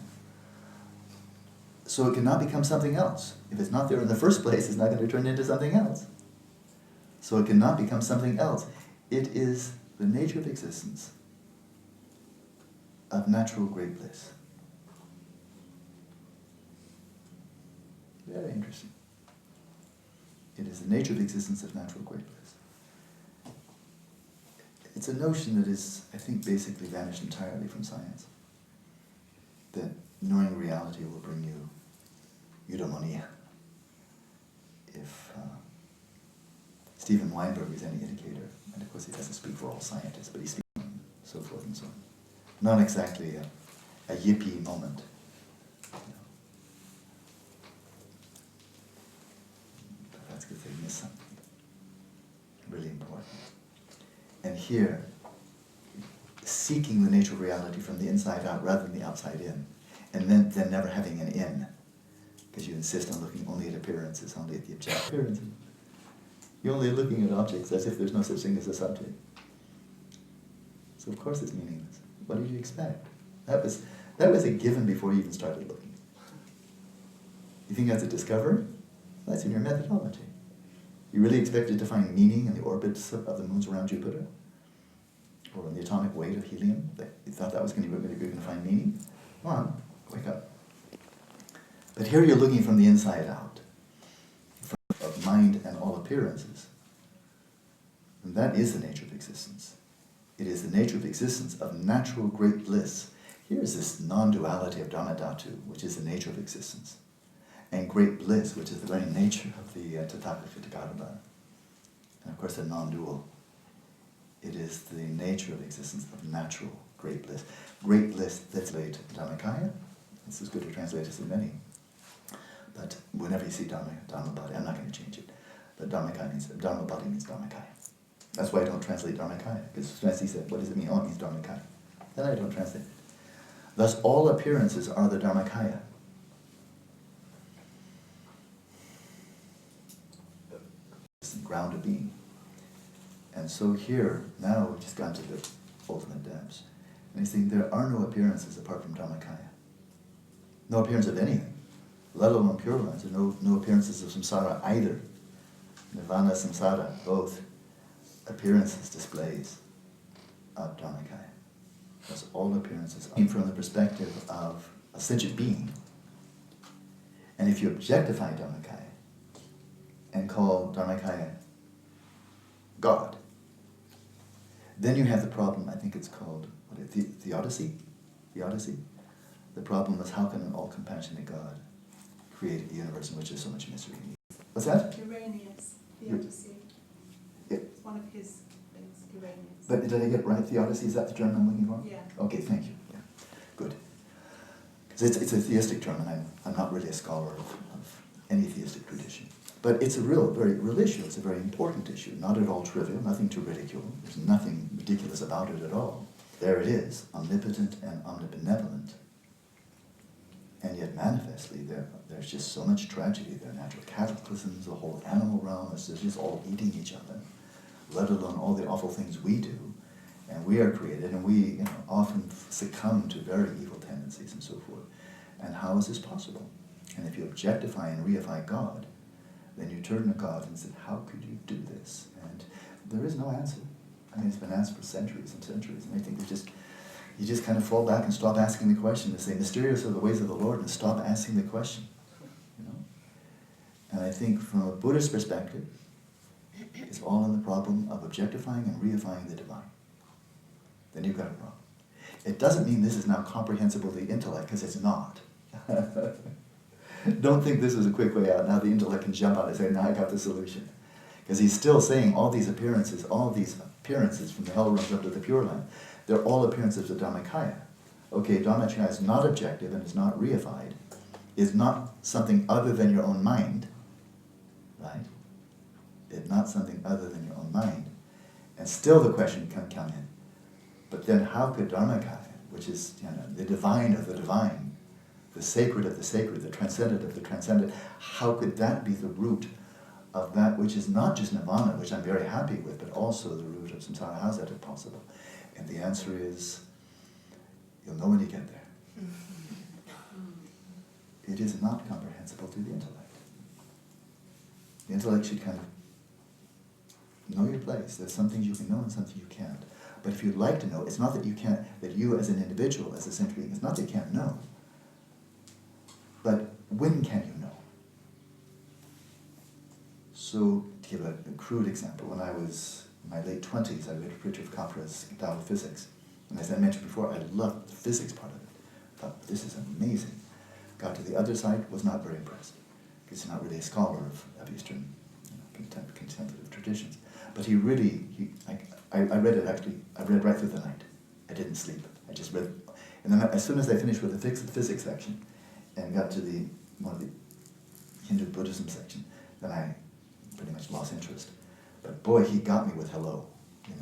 So it cannot become something else. If it's not there in the first place, it's not going to turn into something else. So it cannot become something else. It is the nature of existence of natural great bliss. Very interesting. It is the nature of existence of natural great bliss. It's a notion that is, I think, basically vanished entirely from science. That knowing reality will bring you eudaimonia. If Stephen Weinberg is any indicator, and of course he doesn't speak for all scientists, but he speaks on so forth and so on. Not exactly a yippee moment. But that's because they miss something really important. And here, seeking the nature of reality from the inside out rather than the outside in, and then never having an in, because you insist on looking only at appearances, only at the objective appearances. You're only looking at objects as if there's no such thing as a subject. So of course it's meaningless. What did you expect? That was a given before you even started looking. You think that's a discovery? That's in your methodology. You really expected to find meaning in the orbits of the moons around Jupiter? Or in the atomic weight of helium? You thought that was going to be where you're going to find meaning? Come on, wake up. But here you're looking from the inside out, of mind and all appearances. And that is the nature of existence. It is the nature of existence of natural great bliss. Here is this non-duality of Dhamma Dhatu, which is the nature of existence, and great bliss, which is the very nature of the Tathagata Gadabha. And of course, the non-dual. It is the nature of existence of natural great bliss. Great bliss, that's laid Dhammakaya. It's as good a translate as many. But whenever you see Dhamma body, I'm not going to change it. But Dhammakaya means, Dhamma body means Dhammakaya. That's why I don't translate Dharmakaya, because Svensi said, what does it mean? Oh, it means Dharmakaya. Then I don't translate it. Thus, all appearances are the Dharmakaya. It's the ground of being. And so here, now we've just gone to the ultimate depths. And he's saying there are no appearances apart from Dhammakaya. No appearance of anything, let alone pure ones. There are no appearances of samsara either. Nirvana, samsara, both appearances, displays of Dhammakaya. Because all appearances are from the perspective of a sentient being. And if you objectify Dhammakaya and call Dharmakaya God, then you have the problem, I think it's called Theodicy. Theodicy. The problem is, how can an all-compassionate God create a universe in which there's so much misery? What's that? Iranians, Theodicy. Yeah. It's one of his things, Iranians. But did I get it right? Theodicy, is that the term I'm looking for? Yeah. Okay, thank you. Yeah. Good. Because it's a theistic term, and I'm not really a scholar of any theistic tradition. But it's a very real issue. It's a very important issue. Not at all trivial, nothing to ridicule. There's nothing ridiculous about it at all. There it is, omnipotent and omnibenevolent. And yet manifestly, there's just so much tragedy. There are natural cataclysms, the whole animal realm is just all eating each other, let alone all the awful things we do. And we are created, and we often succumb to very evil tendencies and so forth. And how is this possible? And if you objectify and reify God, then you turn to God and say, how could you do this? And there is no answer. I mean, it's been asked for centuries and centuries, and I think you just kind of fall back and stop asking the question, to say, mysterious are the ways of the Lord, and stop asking the question. And I think from a Buddhist perspective, it's all in the problem of objectifying and reifying the divine. Then you've got it wrong. It doesn't mean this is now comprehensible to the intellect, because it's not. Don't think this is a quick way out. Now the intellect can jump out and say, now I got the solution. Because he's still saying all these appearances from the hell realms up to the Pure Land, they're all appearances of Dhammakaya. Okay, Dhammakaya is not objective and is not reified, is not something other than your own mind, right? It's not something other than your own mind. And still the question can come in. But then how could Dharmakaya, which is the divine of the divine, the sacred of the sacred, the transcendent of the transcendent, how could that be the root of that which is not just nirvana, which I'm very happy with, but also the root of samsara? How is that possible? And the answer is, you'll know when you get there. It is not comprehensible to the intellect. The intellect should kind of know your place. There's some things you can know and some things you can't. But if you'd like to know, it's not that you can't, that you as an individual, as a sentient being, it's not that you can't know. But when can you know? So, to give a crude example, when I was in my late 20s, I read Richard Kapra's Tao of Physics. And as I mentioned before, I loved the physics part of it. I thought, this is amazing. Got to the other side, was not very impressed. Because he's not really a scholar of Eastern contemplative traditions. But he really, I read it actually, I read right through the night. I didn't sleep. I just read. And then as soon as I finished with the physics section, and got to one of the Hindu Buddhism section, then I pretty much lost interest. But boy, he got me with hello,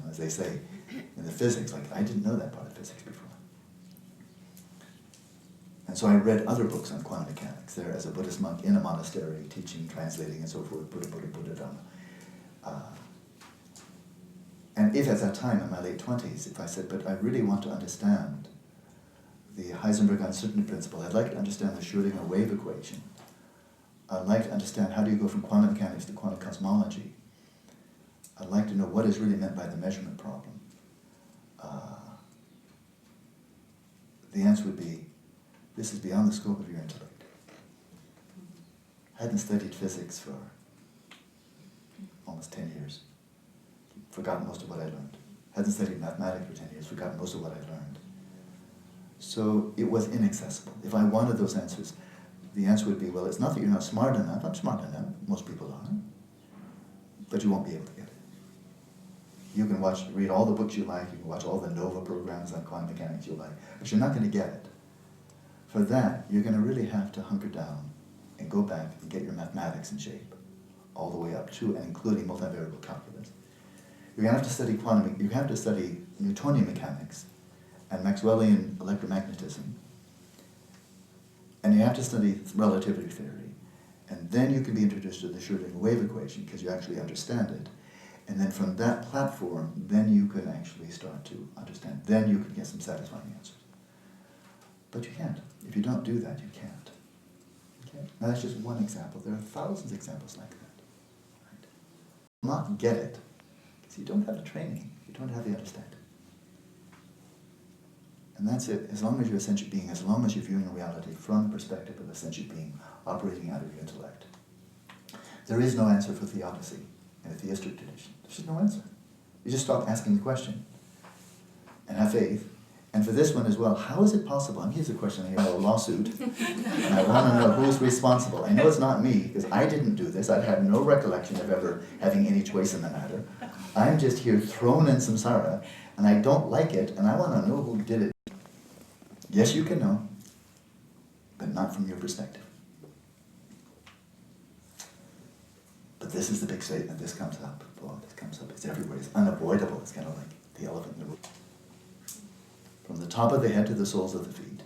as they say in the physics. Like, I didn't know that part of physics before. And so I read other books on quantum mechanics there as a Buddhist monk in a monastery, teaching, translating, and so forth, Buddha, Dhamma. And if at that time, in my late 20s, if I said, but I really want to understand the Heisenberg uncertainty principle, I'd like to understand the Schrödinger wave equation, I'd like to understand how do you go from quantum mechanics to quantum cosmology. I'd like to know what is really meant by the measurement problem. The answer would be, this is beyond the scope of your intellect. I hadn't studied physics for almost 10 years. Forgotten most of what I learned. Hadn't studied mathematics for 10 years, forgotten most of what I learned. So it was inaccessible. If I wanted those answers, the answer would be, well, it's not that you're not smart enough. I'm smart enough. Most people are. But you won't be able to get it. You can read all the books you like. You can watch all the NOVA programs on quantum mechanics you like. But you're not going to get it. For that, you're going to really have to hunker down and go back and get your mathematics in shape, all the way up to and including multivariable calculus. You're going to have to study you have to study Newtonian mechanics and Maxwellian electromagnetism, and you have to study relativity theory, and then you can be introduced to the Schrödinger wave equation because you actually understand it, and then from that platform, then you can actually start to understand. Then you can get some satisfying answers. But you can't. If you don't do that, you can't. Okay? Now that's just one example. There are thousands of examples like that. Right? Not get it. Because you don't have the training. You don't have the understanding. And that's it. As long as you're a sentient being, as long as you're viewing reality from the perspective of a sentient being operating out of your intellect, there is no answer for theodicy in a theistic tradition. There's just no answer. You just stop asking the question and have faith. And for this one as well, how is it possible? And here's a question, I have a lawsuit, and I want to know who's responsible. I know it's not me, because I didn't do this. I've had no recollection of ever having any choice in the matter. I'm just here thrown in samsara, and I don't like it, and I want to know who did it. Yes, you can know, but not from your perspective. But this is the big statement. This comes up. Boy, this comes up. It's everywhere. It's unavoidable. It's kind of like the elephant in the room. From the top of the head to the soles of the feet.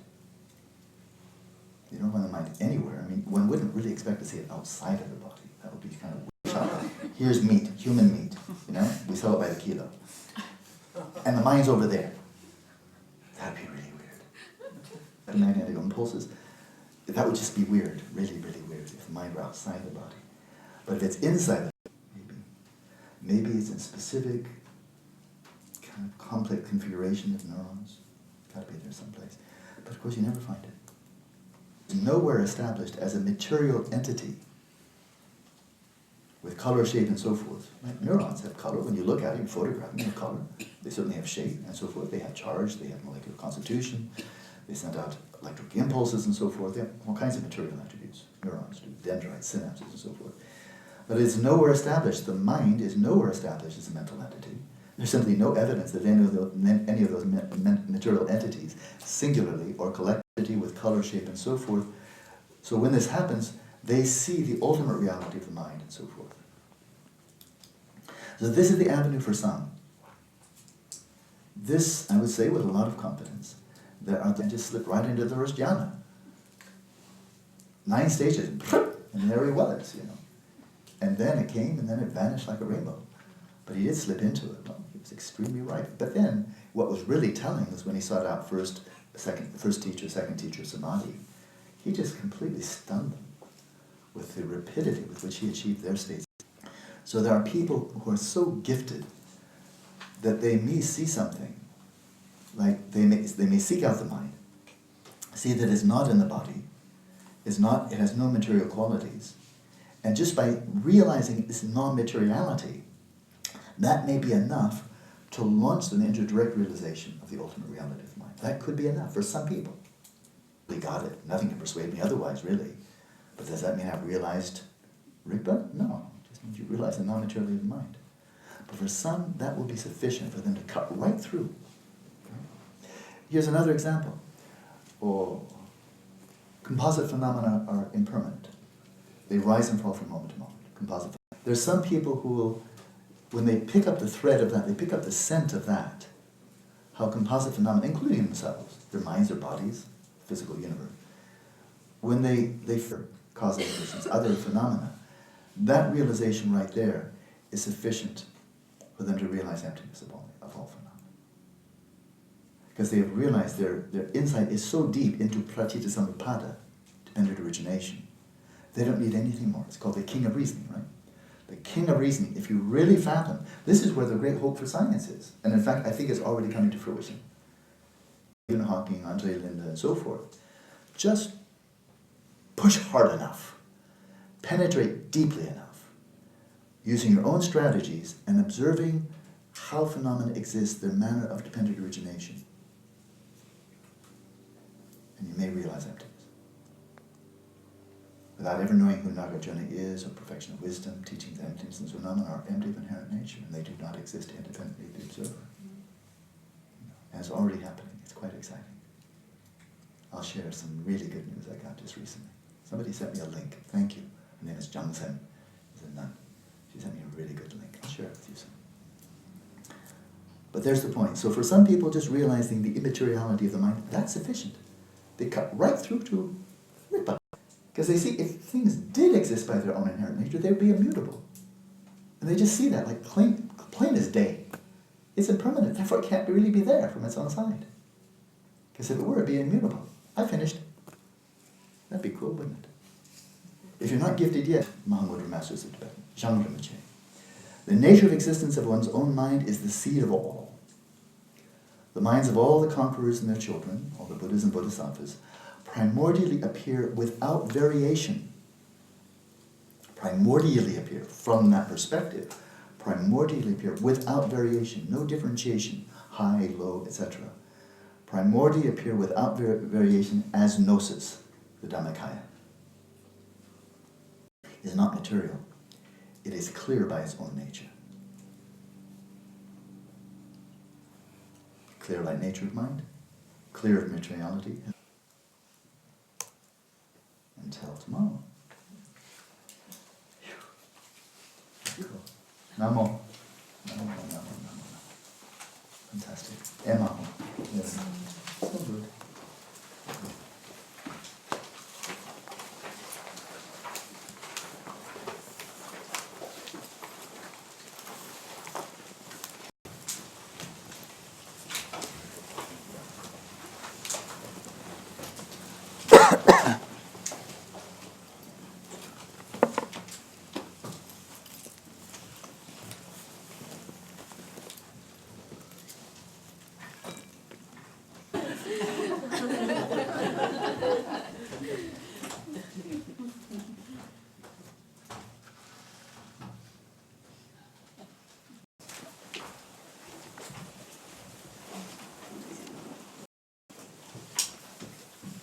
You don't want the mind anywhere. I mean, one wouldn't really expect to see it outside of the body. That would be kind of weird. Here's meat, human meat. You know, we sell it by the kilo. And the mind's over there. That'd be really weird. Magnetic impulses. That would just be weird, really, really weird, if the mind were outside the body. But if it's inside the body, maybe it's in specific kind of complex configuration of neurons. Got to be there someplace. But of course you never find it. It's nowhere established as a material entity with color, shape, and so forth. Right? Neurons have color. When you look at it, you photograph them, they have color. They certainly have shape and so forth. They have charge, they have molecular constitution. They send out electric impulses and so forth. They have all kinds of material attributes. Neurons do, dendrites, synapses, and so forth. But it's nowhere established. The mind is nowhere established as a mental entity. There's simply no evidence that any of those material entities, singularly or collectively with color, shape, and so forth. So when this happens, they see the ultimate reality of the mind and so forth. So this is the avenue for some. This, I would say with a lot of confidence, they just slip right into the first jhana. 9 stages, and there he was, you know. And then it came, and then it vanished like a rainbow. But he did slip into it. Well, he was extremely right. But then, what was really telling was when he sought out first teacher, second teacher, samadhi, he just completely stunned them with the rapidity with which he achieved their states. So there are people who are so gifted that they may see something, like they may seek out the mind, see that it's not in the body, it has no material qualities, and just by realizing its non-materiality, that may be enough to launch them into direct realization of the ultimate reality of the mind. That could be enough for some people. We got it. Nothing can persuade me otherwise, really. But does that mean I've realized Rigpa? No. It just means you realize the non-materiality of the mind. But for some, that will be sufficient for them to cut right through. Here's another example. Composite phenomena are impermanent. They rise and fall from moment to moment. Composite phenomena. There's some people who will, when they pick up the thread of that, they pick up the scent of that, how composite phenomena, including themselves, their minds, their bodies, physical universe, when they cause conditions, other phenomena, that realization right there is sufficient for them to realize emptiness of all phenomena. Because they have realized their insight is so deep into pratitya samuppada, dependent origination, They don't need anything more. It's called the king of reasoning, right? The king of reasoning, if you really fathom, this is where the great hope for science is. And in fact, I think it's already coming to fruition. Stephen Hawking, Andre Linde, and so forth. Just push hard enough, penetrate deeply enough, using your own strategies and observing how phenomena exist, their manner of dependent origination. And you may realize emptiness. Without ever knowing who Nagarjuna is, or perfection of wisdom, teachings, emptiness, and phenomena are empty of inherent nature, and they do not exist independently of the observer. And it's already happening. It's quite exciting. I'll share some really good news I got just recently. Somebody sent me a link. Thank you. Her name is Gyaltsen. She's a nun. She sent me a really good link. I'll share it with you soon. But there's the point. So for some people, just realizing the immateriality of the mind, that's sufficient. They cut right through to Vipassana. Because they see if things did exist by their own inherent nature, they would be immutable. And they just see that like plain as day. It's impermanent, therefore it can't really be there from its own side. Because if it were, it'd be immutable. I finished. That'd be cool, wouldn't it? If you're not gifted yet, Mahamudra Masters of Tibet, Zhang Rinpoche. The nature of existence of one's own mind is the seed of all. The minds of all the conquerors and their children, all the Buddhas and Bodhisattvas, primordially appear without variation. Primordially appear, from that perspective, primordially appear without variation, no differentiation, high, low, etc. Primordially appear without variation as gnosis, the Dhammakaya. It is not material. It is clear by its own nature. Clear by nature of mind, clear of materiality. Until tomorrow. Cool. Namo. Namo, namo, namo, namo. Fantastic. Emma. Yes. So good.